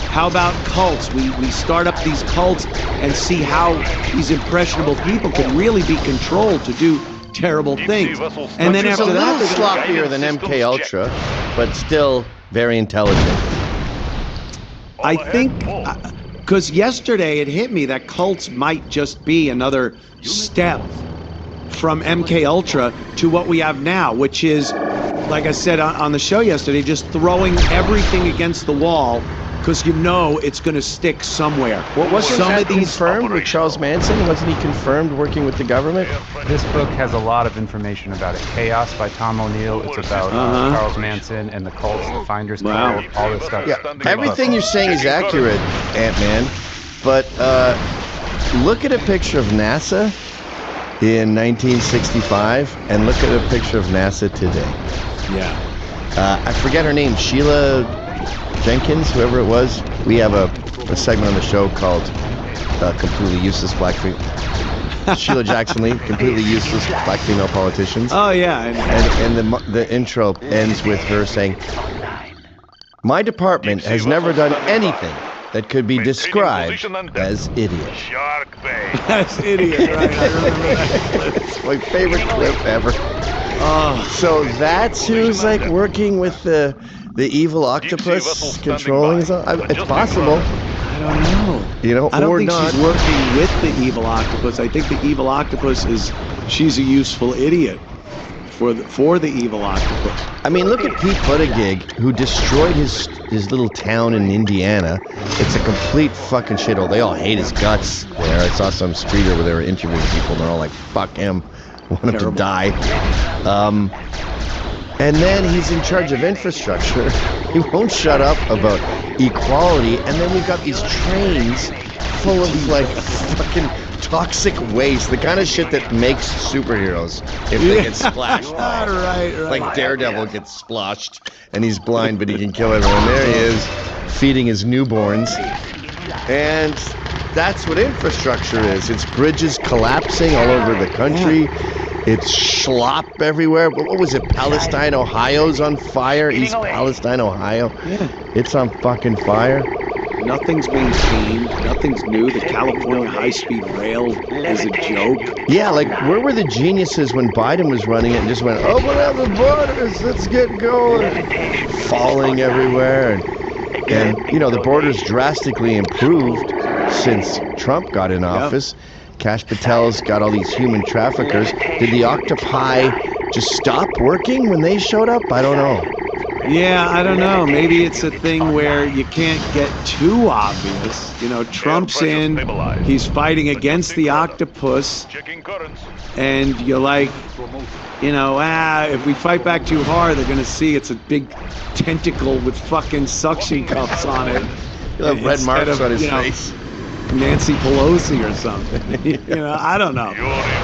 How about cults? We start up these cults and see how these impressionable people can really be controlled to do terrible things. And then after that, a little sloppier than MK Ultra, but still very intelligent. I think, because yesterday it hit me that cults might just be another step from MK Ultra to what we have now, which is, like I said on the show yesterday, just throwing everything against the wall because you know it's going to stick somewhere. What wasn't that confirmed with Charles Manson? Wasn't he confirmed working with the government? This book has a lot of information about it. Chaos by Tom O'Neill. It's about Charles Manson and the cults, the Finders Cult, all this stuff. Yeah, everything you're saying is accurate, Ant-Man, but look at a picture of NASA in 1965 and look at a picture of NASA today. Yeah. I forget her name, Sheila Jenkins, whoever it was. We have a segment on the show called Completely Useless Black Female. Sheila Jackson Lee, Completely Useless Black Female Politicians. Oh, yeah. And the intro ends with her saying, my department has never done anything that could be described as idiot. That's idiot, right? I remember that. It's my favorite clip ever. Oh, so that's who's like working with the evil octopus controlling something? It's possible. I don't know. You know, I don't or think not. she's working with the evil octopus. I think the evil octopus she's a useful idiot for the evil octopus. I mean, look at Pete Buttigieg, who destroyed his little town in Indiana. It's a complete fucking shithole. They all hate his guts there. I saw some streeter where they were interviewing people, and they're all like, fuck him. Want him to die. And then he's in charge of infrastructure. He won't shut up about equality. And then we've got these trains full of like fucking toxic waste, the kind of shit that makes superheroes if they get splashed. Right. Like Daredevil gets splashed and he's blind, but he can kill everyone. There he is, feeding his newborns. And that's what infrastructure is. It's bridges collapsing all over the country. It's schlop everywhere. What was it? Palestine, Ohio's on fire. East Palestine, Ohio. Yeah. It's on fucking fire. Nothing's maintained. Nothing's new. The California high-speed rail is a joke. Yeah, like, where were the geniuses when Biden was running it and just went, open up the borders, let's get going. Falling everywhere. And you know, the borders drastically improved since Trump got in office. Kash Patel's got all these human traffickers. Did the octopi just stop working when they showed up? I don't know. Yeah, I don't know. Maybe it's a thing where you can't get too obvious. You know, Trump's in, he's fighting against the octopus, and you're like, you know, if we fight back too hard, they're going to see it's a big tentacle with fucking suction cups on it. He'll have red marks on his face. Nancy Pelosi or something. You know, I don't know.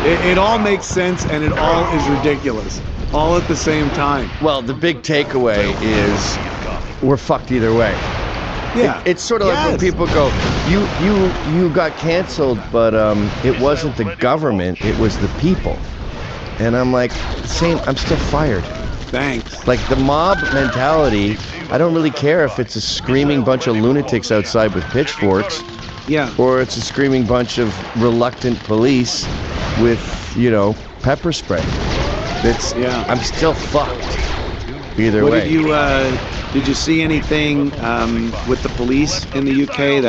It all makes sense and it all is ridiculous. All at the same time. Well, the big takeaway is we're fucked either way. Yeah. It's sort of like when people go, you got canceled, but it wasn't the government, it was the people. And I'm like, I'm still fired. Thanks. Like the mob mentality, I don't really care if it's a screaming bunch of lunatics outside with pitchforks. Yeah. Or it's a screaming bunch of reluctant police with, pepper spray. I'm still fucked. Either way. Did you see anything with the police in the UK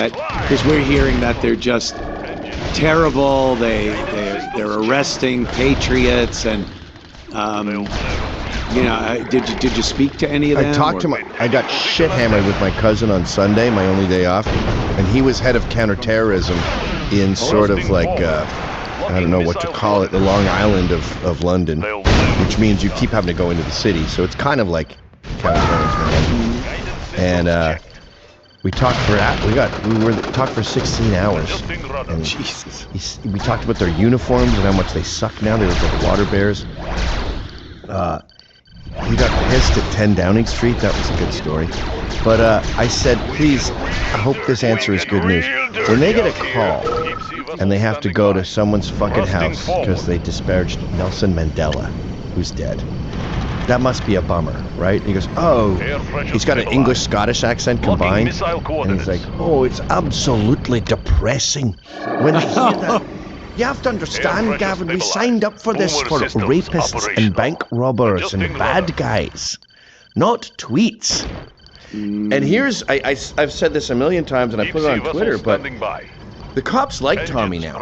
because we're hearing that they're just terrible. They're arresting patriots and did you speak to any of them? I got shit hammered with my cousin on Sunday, my only day off, and he was head of counterterrorism in sort of like I don't know what to call it, the Long Island of London, which means you keep having to go into the city. So it's kind of like counterterrorism. And we talked for 16 hours. And Jesus. We talked about their uniforms and how much they suck now. They look like water bears. He got pissed at 10 Downing Street. That was a good story. But I said, please, I hope this answer is good news. When they get a call and they have to go to someone's fucking house because they disparaged Nelson Mandela, who's dead, that must be a bummer, right? And he goes, oh, he's got an English-Scottish accent combined. And he's like, oh, it's absolutely depressing when I hear that. You have to understand, Gavin, we signed up for this for rapists and bank robbers and bad guys, not tweets. And here's, I've said this a million times and I put it on Twitter, but the cops like Tommy now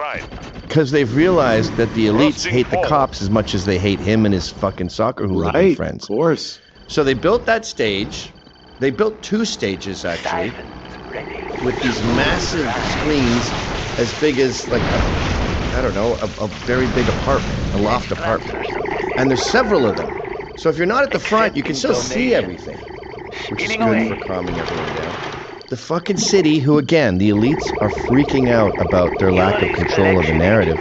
because they've realized that the elites hate the cops as much as they hate him and his fucking soccer hooligan friends. Of course. So they built that stage. They built 2 stages, actually, with these massive screens as big as, like, I don't know, a very big apartment, a loft apartment. And there's several of them. So if you're not at the front, you can still see everything, which is good for calming everyone down. The fucking city, who again, the elites are freaking out about their lack of control of the narrative.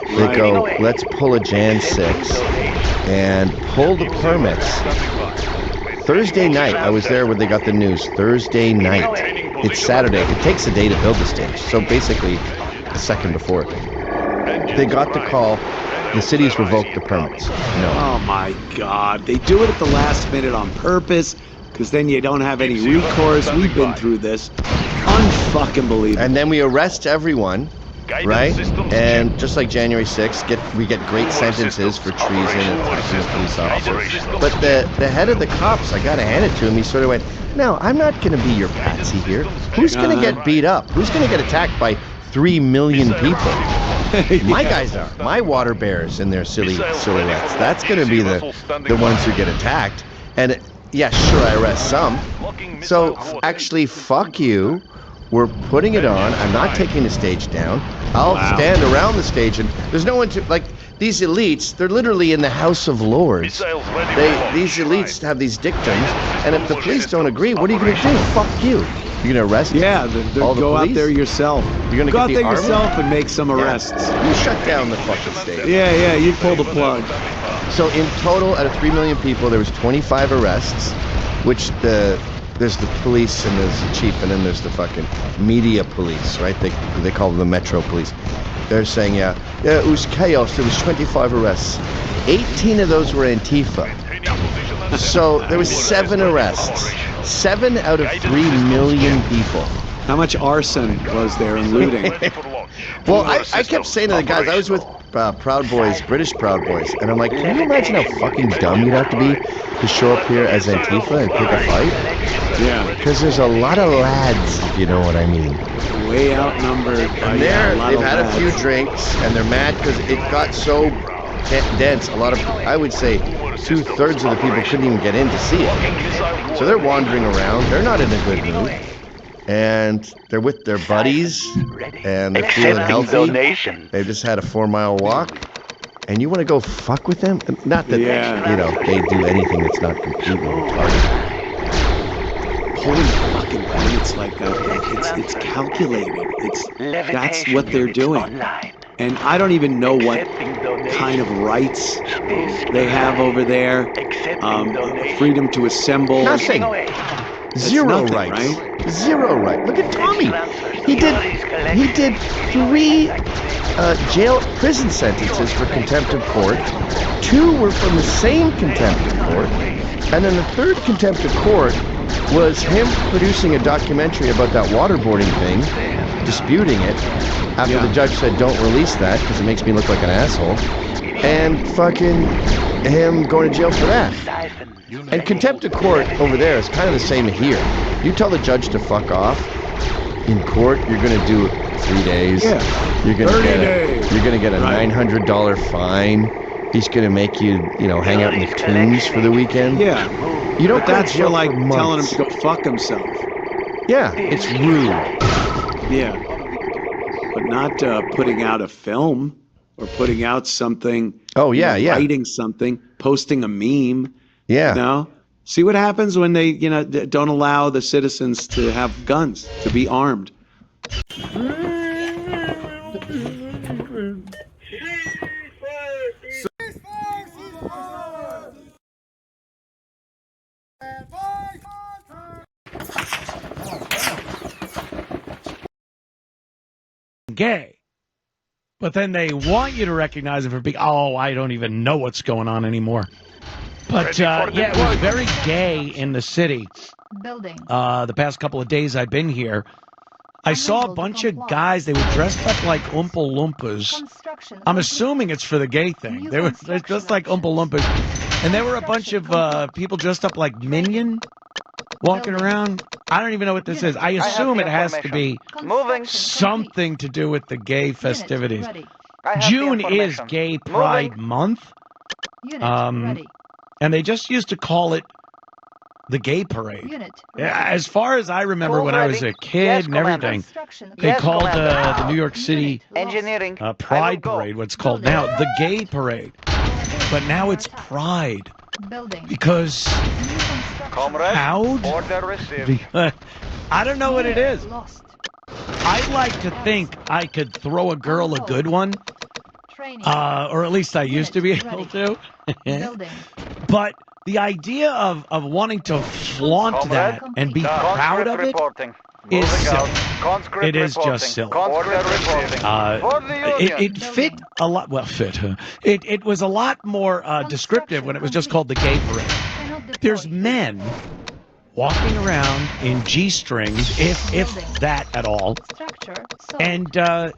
They go, let's pull a Jan 6 and pull the permits. Thursday night, I was there when they got the news. Thursday night. It's Saturday. It takes a day to build the stage. So basically, the second before. They got the call. The city's revoked the permits. No. Oh my God. They do it at the last minute on purpose. Because then you don't have any recourse. We've been through this. Unfucking believable. And then we arrest everyone, right? And just like January 6th, we get great sentences for treason and attacking a police officer. But the head of the cops, I gotta hand it to him, he sort of went, no, I'm not gonna be your patsy here. Who's gonna get beat up? Who's gonna get attacked by 3 million people? My guys are. My water bears and their silly silhouettes. That's gonna be the ones who get attacked. And yeah, sure, I arrest some. So, actually, fuck you. We're putting it on. I'm not taking the stage down. I'll stand around the stage, and there's no one to, like, these elites, they're literally in the House of Lords. These elites have these dictums, and if the police don't agree, what are you going to do? Fuck you. You're going to arrest all the go police? Out there yourself. You're going to go get out the there army? yourself and make some arrests. You shut down the fucking stage. Yeah, you pull the plug. So in total, out of 3 million people, there was 25 arrests, which there's the police and there's the chief and then there's the fucking media police, right? They call them the Metro Police. They're saying, yeah, it was chaos. There was 25 arrests. 18 of those were Antifa. So there was 7 arrests. 7 out of 3 million people. How much arson was there in looting? Well, I kept saying to the guys, I was with Proud Boys, British Proud Boys, and I'm like, can you imagine how fucking dumb you'd have to be to show up here as Antifa and pick a fight? Yeah. Because there's a lot of lads, if you know what I mean. Way outnumbered. And they've had a few drinks, and they're mad because it got so dense. A lot of, I would say, 2/3 of the people couldn't even get in to see it. So they're wandering around. They're not in a good mood. And they're with their buddies, and they're feeling healthy. They've just had a 4-mile walk, and you want to go fuck with them? Not that they do anything that's not completely retarded. Pulling fucking points like that, it's calculated. That's what they're doing. And I don't even know what kind of rights they have over there. Freedom to assemble. Nothing. Zero rights. Right? Zero right. Look at Tommy. He did 3 prison sentences for contempt of court. 2 were from the same contempt of court, and then the 3rd contempt of court was him producing a documentary about that waterboarding thing, disputing it after the judge said don't release that because it makes me look like an asshole, and fucking him going to jail for that. And contempt of court over there is kind of the same here. You tell the judge to fuck off in court, you're going to do 3 days. Yeah. You're going 30 days. You're going to get a $900 fine. He's going to make you, hang out in the tombs for the weekend. Yeah. You don't. But that's for like for telling him to go fuck himself. Yeah, it's rude. Yeah. But not putting out a film or putting out something. Oh yeah, writing something, posting a meme. Yeah. See what happens when they, don't allow the citizens to have guns, to be armed. Gay, but then they want you to recognize it for being, I don't even know what's going on anymore. But it was very gay in the city. Building. The past couple of days I've been here, I saw a bunch of guys. They were dressed up like Oompa Loompas. I'm assuming it's for the gay thing. They were dressed like Oompa Loompas, and there were a bunch of people dressed up like Minion walking around. I don't even know what this is. I assume it has to be something to do with the gay festivities. June is Gay Pride Month. And they just used to call it the Gay Parade. As far as I remember when I was a kid and everything, they called the New York City Pride Parade, what's called now, the Gay Parade. But now it's Pride. Because proud? I don't know what it is. I'd like to think I could throw a girl a good one. Or at least I used to be able to. But the idea of wanting to flaunt that and be proud of it is silly. It is just silly. It fit a lot. Well, it was a lot more descriptive when it was just called the Gay Parade. There's men walking around in G-strings, if that at all, and there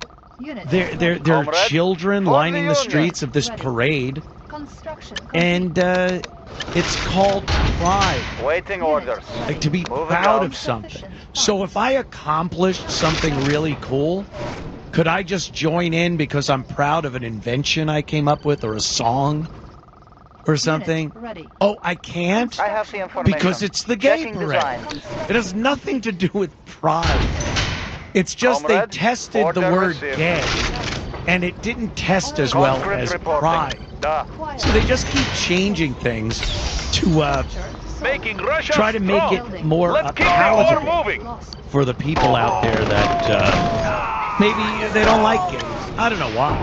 are children lining the streets of this parade, and it's called Pride. Waiting orders. Like to be proud of something. So if I accomplished something really cool, could I just join in because I'm proud of an invention I came up with or a song or something? Oh, I can't? I have the information. Because it's the Gay Parade. It has nothing to do with pride. It's just they tested the word gay, and it didn't test as well as pride. So they just keep changing things to try to make it more palatable for the people out there that maybe they don't like gays. I don't know why.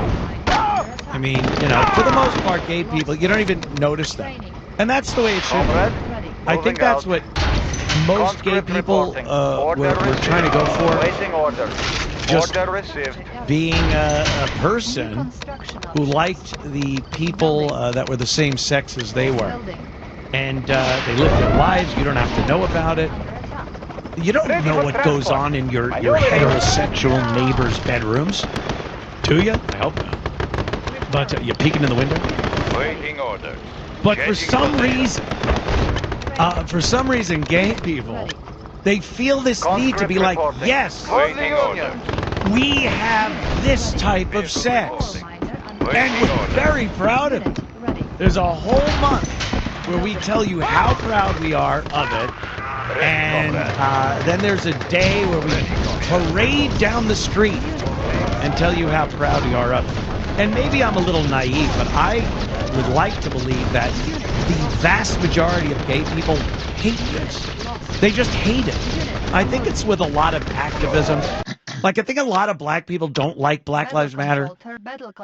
I mean, for the most part, gay people, you don't even notice them. And that's the way it should be. I think that's what most gay people were trying to go for. Just being a person who liked the people that were the same sex as they were. And they lived their lives. You don't have to know about it. You don't know what goes on in your heterosexual neighbors' bedrooms, do you? I hope not. But you're peeking in the window? Waiting orders. But for some reason, gay people, they feel this need to be like, yes, we have this type of sex. And we're very proud of it. There's a whole month where we tell you how proud we are of it. And then there's a day where we parade down the street and tell you how proud we are of it. And maybe I'm a little naive, but I would like to believe that the vast majority of gay people hate this. They just hate it. I think it's with a lot of activism. Like, I think a lot of black people don't like Black Lives Matter.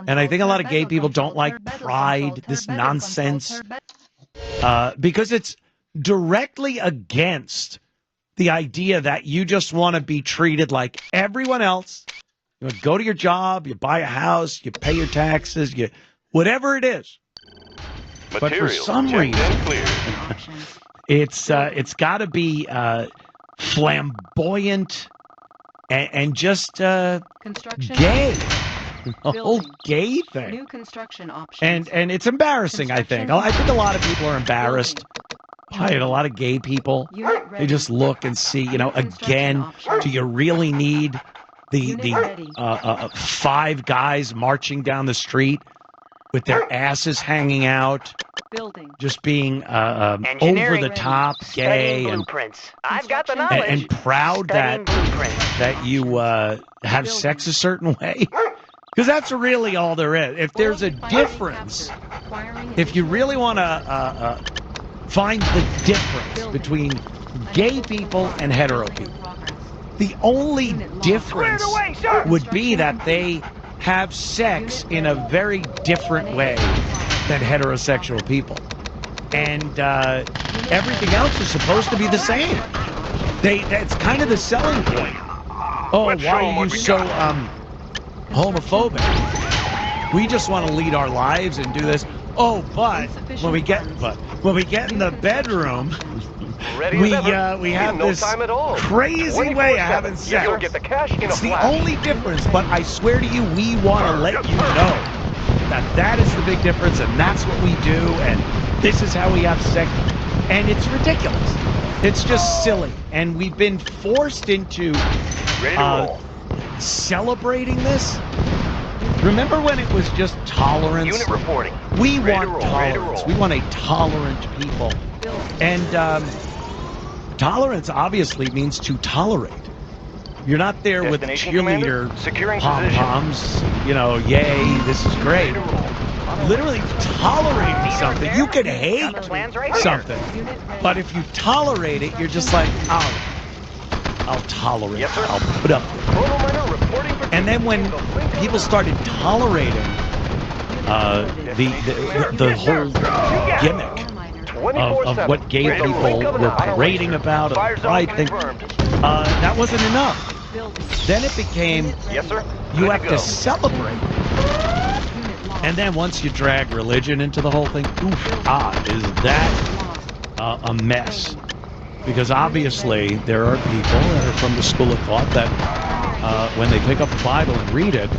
And I think a lot of gay people don't like Pride, this nonsense. Because it's directly against the idea that you just want to be treated like everyone else. You go to your job, you buy a house, you pay your taxes, whatever it is. But for some reason, it's got to be flamboyant, and just Construction. gay. The whole Building. gay thing. New construction options. And it's embarrassing, I think. I think a lot of people are embarrassed by it. A lot of gay people, they just look and see, you know, again, do you really need the 5 guys marching down the street with their asses hanging out, Building. just being over the top, gay, and I've got the knowledge. and proud that you have sex a certain way? Because that's really all there is. If there's a difference, if you really want to find the difference between gay people and hetero people, the only difference would be that they have sex in a very different way than heterosexual people. And everything else is supposed to be the same. That's kind of the selling point. Oh, why are you so homophobic? We just want to lead our lives and do this. Oh, but when we get in the bedroom, we have this crazy way of having sex. It's the only difference, but I swear to you, we want to let you know that is the big difference, and that's what we do, and this is how we have sex. And it's ridiculous. It's just silly. And we've been forced into celebrating this. Remember when it was just tolerance? Unit reporting. We want tolerance. We want a tolerant people. And tolerance obviously means to tolerate. You're not there with cheerleader pom-poms, you know, yay, this is great. Literally tolerating something. You could hate something, but if you tolerate it, you're just like, I'll tolerate it. I'll put up with it. And then when people started tolerating the whole gimmick of what gay people were parading about, of the pride thing, that wasn't enough. Then it became, you have to celebrate. And then once you drag religion into the whole thing, is that a mess? Because obviously there are people that are from the school of thought that when they pick up the Bible and read it,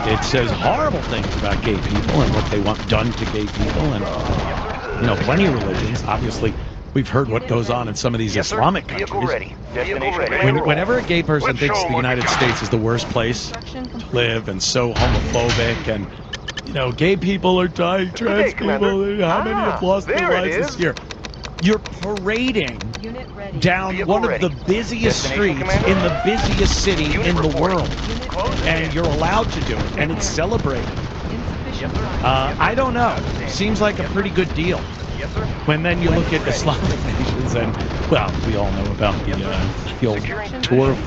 it says horrible things about gay people and what they want done to gay people. And, you know, plenty of religions. Obviously, we've heard what goes on in some of these Islamic countries. Whenever a gay person thinks the United States is the worst place to live and so homophobic and, you know, gay people are dying, trans people, how many have lost their lives this year? You're parading down one of the busiest streets in the busiest city in the world. And you're allowed to do it, and it's celebrated. I don't know. Seems like a pretty good deal. When then you look at Islamic nations, and, well, we all know about the old tour of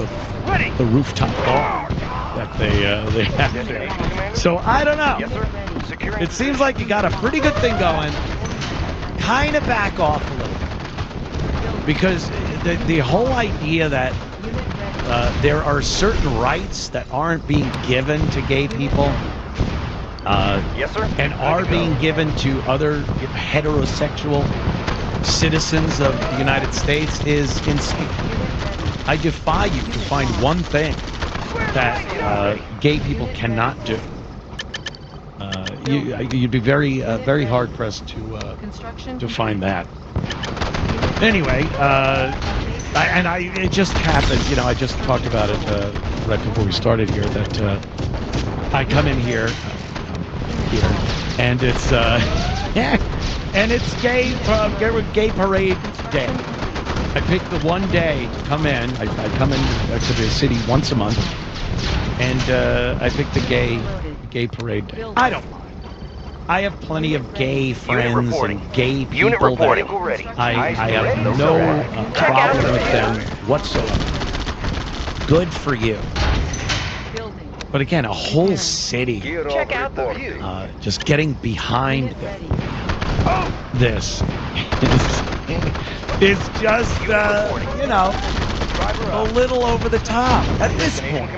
the rooftop bar that they have there. So I don't know. It seems like you got a pretty good thing going. Kind of back off a little, because the whole idea that there are certain rights that aren't being given to gay people and are being given to other heterosexual citizens of the United States is insane. I defy you to find one thing that gay people cannot do. You'd be very hard pressed to find that. Anyway, it just happened. You know, I just talked about it right before we started here. That I come in here, and it's and it's gay parade day. I picked the one day to come in. I come in to the city once a month, and I picked the gay parade day. I don't mind. I have plenty of gay friends and gay people that I have no problem with them whatsoever. Good for you. But again, a whole city just getting behind this is just, you know, a little over the top at this point.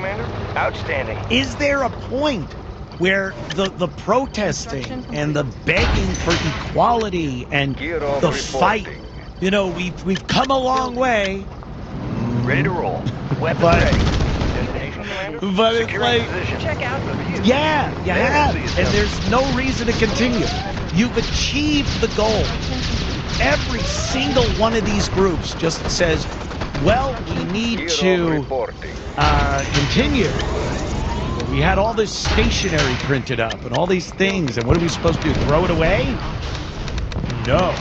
Outstanding. Is there a point where the protesting and the begging for equality and the fight, you know, we've come a long way. Ready to roll. But But it's like, Check out the view. yeah, you have, and there's no reason to continue. You've achieved the goal. Every single one of these groups just says, well, we need to continue. We had all this stationery printed up and all these things, and what are we supposed to do, throw it away? No.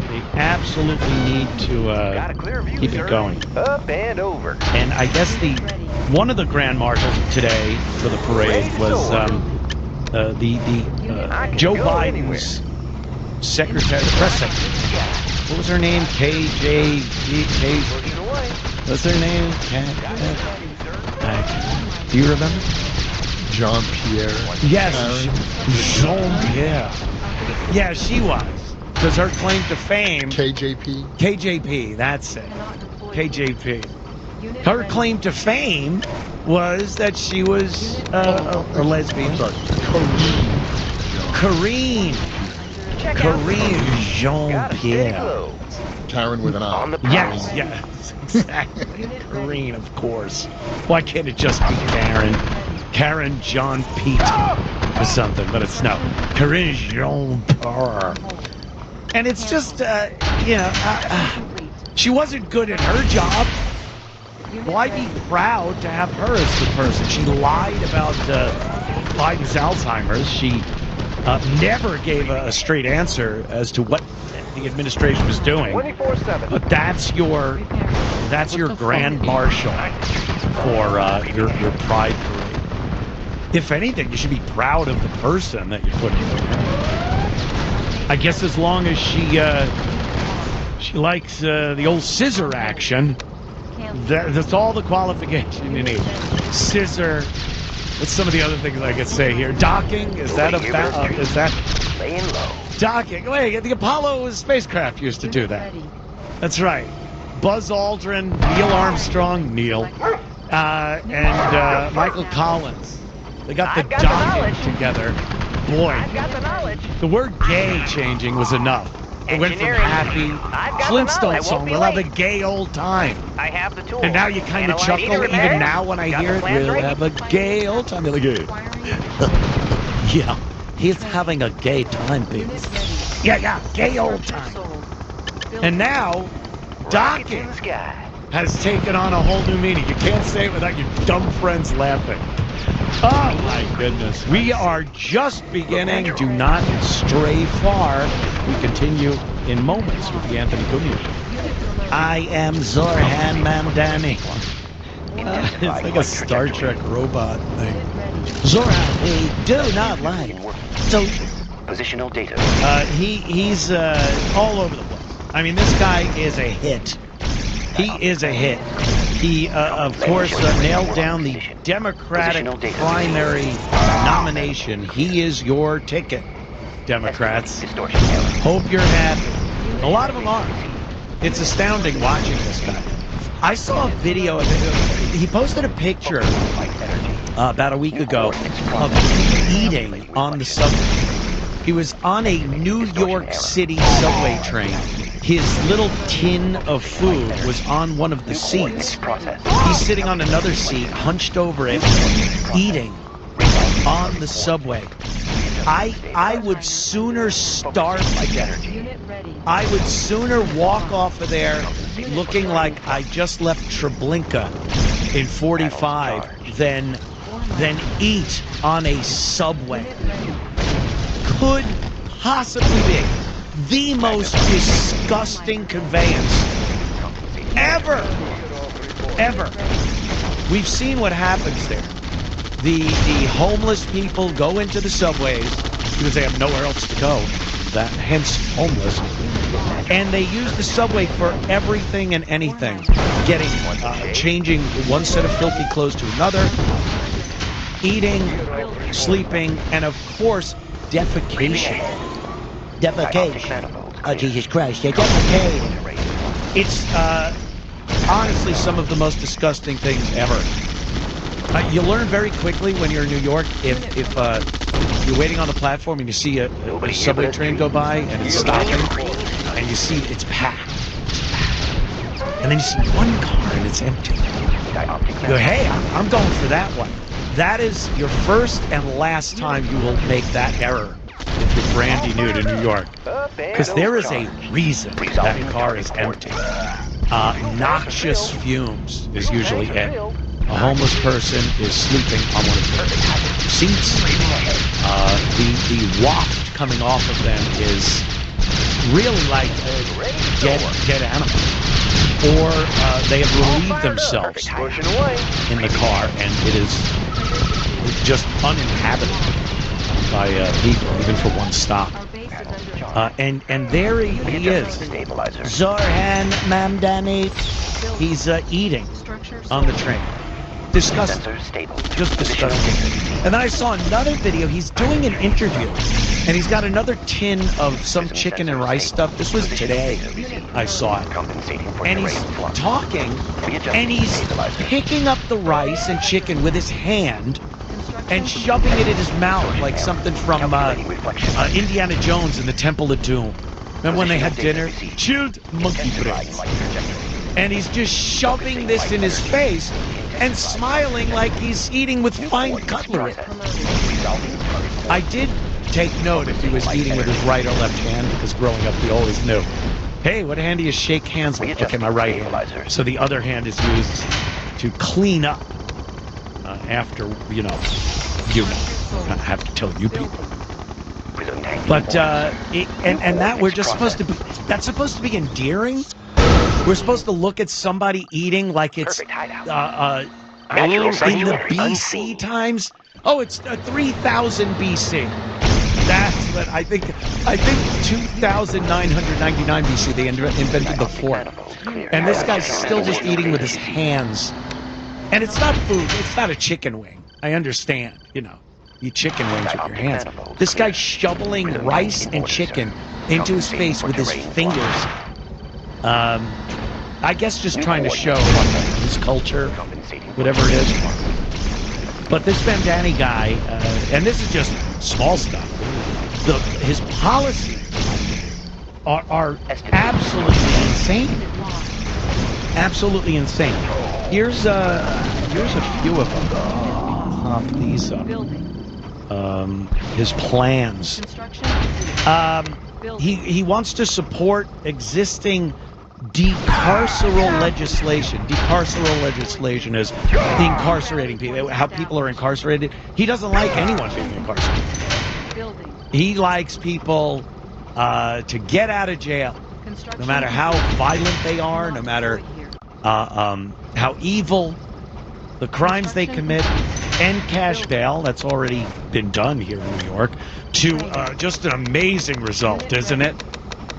They absolutely need to keep it going. Up and over. And I guess one of the grand marshals today for the parade was Joe Biden's secretary, the press secretary. What was her name? What's her name? Do you remember? Jean-Pierre. Yes, Jean-Pierre. Yeah, she was. Because her claim to fame... KJP, that's it. KJP. Her claim to fame was that she was a lesbian. Karine Jean-Pierre. Karen with an I. Yes, exactly. Karine, of course. Why can't it just be Karen? Karen John Pete or something, but it's no. Karine Jean-Pierre. And it's just, she wasn't good at her job. Why be proud to have her as the person? She lied about Biden's Alzheimer's. She never gave a straight answer as to what the administration was doing. 24/7. But that's your grand marshal for your pride parade. If anything, you should be proud of the person that you're putting there. I guess as long as she likes the old scissor action, that's all the qualification you need. Scissor. What's some of the other things I could say here? Docking? Is that about? Is that laying low? Docking. Wait, the Apollo spacecraft used to do that. That's right. Buzz Aldrin, Neil Armstrong, and Michael Collins. They got the docking together. Boy, the word gay changing was enough. It went from happy Flintstone song, we'll have a gay old time. I have the tools. And now you kind of chuckle, even now when I hear it, we'll have a gay old time. They're like, yeah, he's having a gay time, baby. Yeah, gay old time. And now, docking has taken on a whole new meaning. You can't say it without your dumb friends laughing. Oh my goodness. We are just beginning. Do not stray far. We continue in moments with the Anthony Cumia Show. I am Zorhan Mamdani. It's like a Star Trek robot thing. Zorhan, we do not lie. So, positional data. He's all over the place. I mean, this guy is a hit. He is a hit. He, of course, nailed down the Democratic primary nomination. He is your ticket, Democrats. Hope you're happy. A lot of them are. It's astounding watching this guy. I saw a video of him. He posted a picture about a week ago of him eating on the subway. He was on a New York City subway train. His little tin of food was on one of the seats. He's sitting on another seat, hunched over it, eating on the subway. I would sooner starve to death. I would sooner walk off of there looking like I just left Treblinka in 45 than eat on a subway. Could possibly be the most disgusting conveyance ever. We've seen what happens there. The homeless people go into the subways because they have nowhere else to go. That hence homeless. And they use the subway for everything and anything. Changing one set of filthy clothes to another, eating, sleeping, and of course, defecation. Oh, Jesus Christ, they're defecating. It's honestly some of the most disgusting things ever. You learn very quickly when you're in New York if you're waiting on the platform and you see a subway train go by and it's stopping and you see it's packed. And then you see one car and it's empty. You go, hey, I'm going for that one. That is your first and last time you will make that error if you're brandy new to New York. Because there is a reason that car is empty. Noxious fumes is usually it. A homeless person is sleeping on one of the seats. The waft coming off of them is really like dead animals. Or they have relieved themselves in the car, and it is just uninhabitable by people, even for one stop. And there he is, Zorhan Mamdani. He's eating on the train. Disgusting. Just disgusting. And then I saw another video. He's doing an interview, and he's got another tin of some chicken and rice stuff. This was today. I saw it. And he's talking, and he's picking up the rice and chicken with his hand and shoving it in his mouth like something from Indiana Jones in the Temple of Doom. Remember when they had dinner? Chilled monkey brains. And he's just shoving this in his face and smiling like he's eating with fine cutlery. I did take note if he was eating with his right or left hand, because growing up we always knew. Hey, what hand do you shake hands with? Okay, my right hand. So the other hand is used to clean up after, you know, I have to tell you people. But, and that we're just supposed to be, that's supposed to be endearing? We're supposed to look at somebody eating like it's in the BC times. Oh, it's 3000 BC. That's what I think. 2999 BC they invented the fork, and this guy's still just eating with his hands. And it's not food. It's not a chicken wing. I understand. You know, you chicken wings with your hands. This guy's shoveling rice and chicken into his face with his fingers. I guess just trying to show his culture, whatever it is. But this Bandani guy, and this is just small stuff, his policies are absolutely insane. Absolutely insane. Here's a few of them. Pop these up. His plans. He wants to support existing decarceral legislation. Decarceral legislation is incarcerating people, how people are incarcerated. He doesn't like anyone being incarcerated. He likes people to get out of jail, no matter how violent they are, no matter how evil the crimes they commit. And cash bail, that's already been done here in New York, to just an amazing result, isn't it?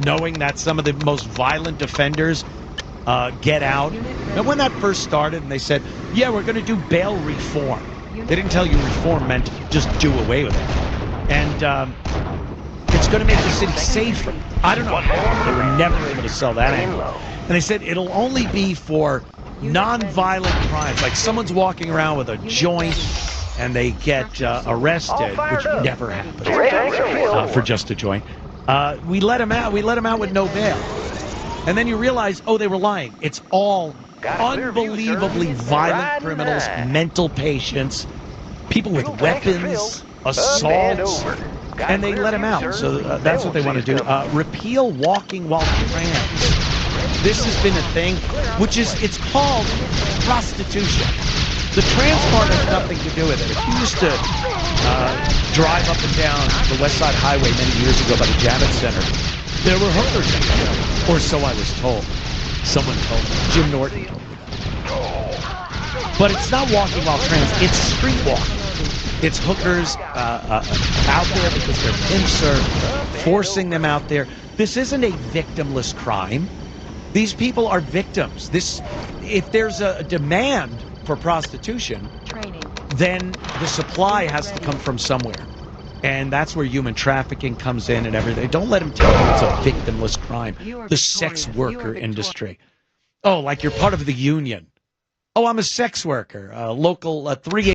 Knowing that some of the most violent offenders get out. Now, when that first started and they said, yeah, we're going to do bail reform, they didn't tell you reform meant just do away with it. And it's going to make the city safer. I don't know how. They were never able to sell that angle. And they said it'll only be for non-violent crimes, like someone's walking around with a joint and they get arrested, which never happens for just a joint. We let him out. We let him out with no bail. And then you realize, oh, they were lying. It's all unbelievably violent criminals, mental patients, people with weapons, assaults, and they let him out. So that's what they want to do. Repeal walking while trans. This has been a thing, which is, it's called prostitution. The trans part has nothing to do with it. If you used to drive up and down the West Side Highway many years ago by the Javits Center, there were hookers in there. Or so I was told. Someone told me. Jim Norton told me that. But it's not walking while trans, it's street walking. It's hookers out there because their pimps are forcing them out there. This isn't a victimless crime. These people are victims. If there's a demand for prostitution, then the supply has to come from somewhere. And that's where human trafficking comes in and everything. Don't let them tell you it's a victimless crime. The sex worker industry. Oh, like you're part of the union. Oh, I'm a sex worker. Local 3...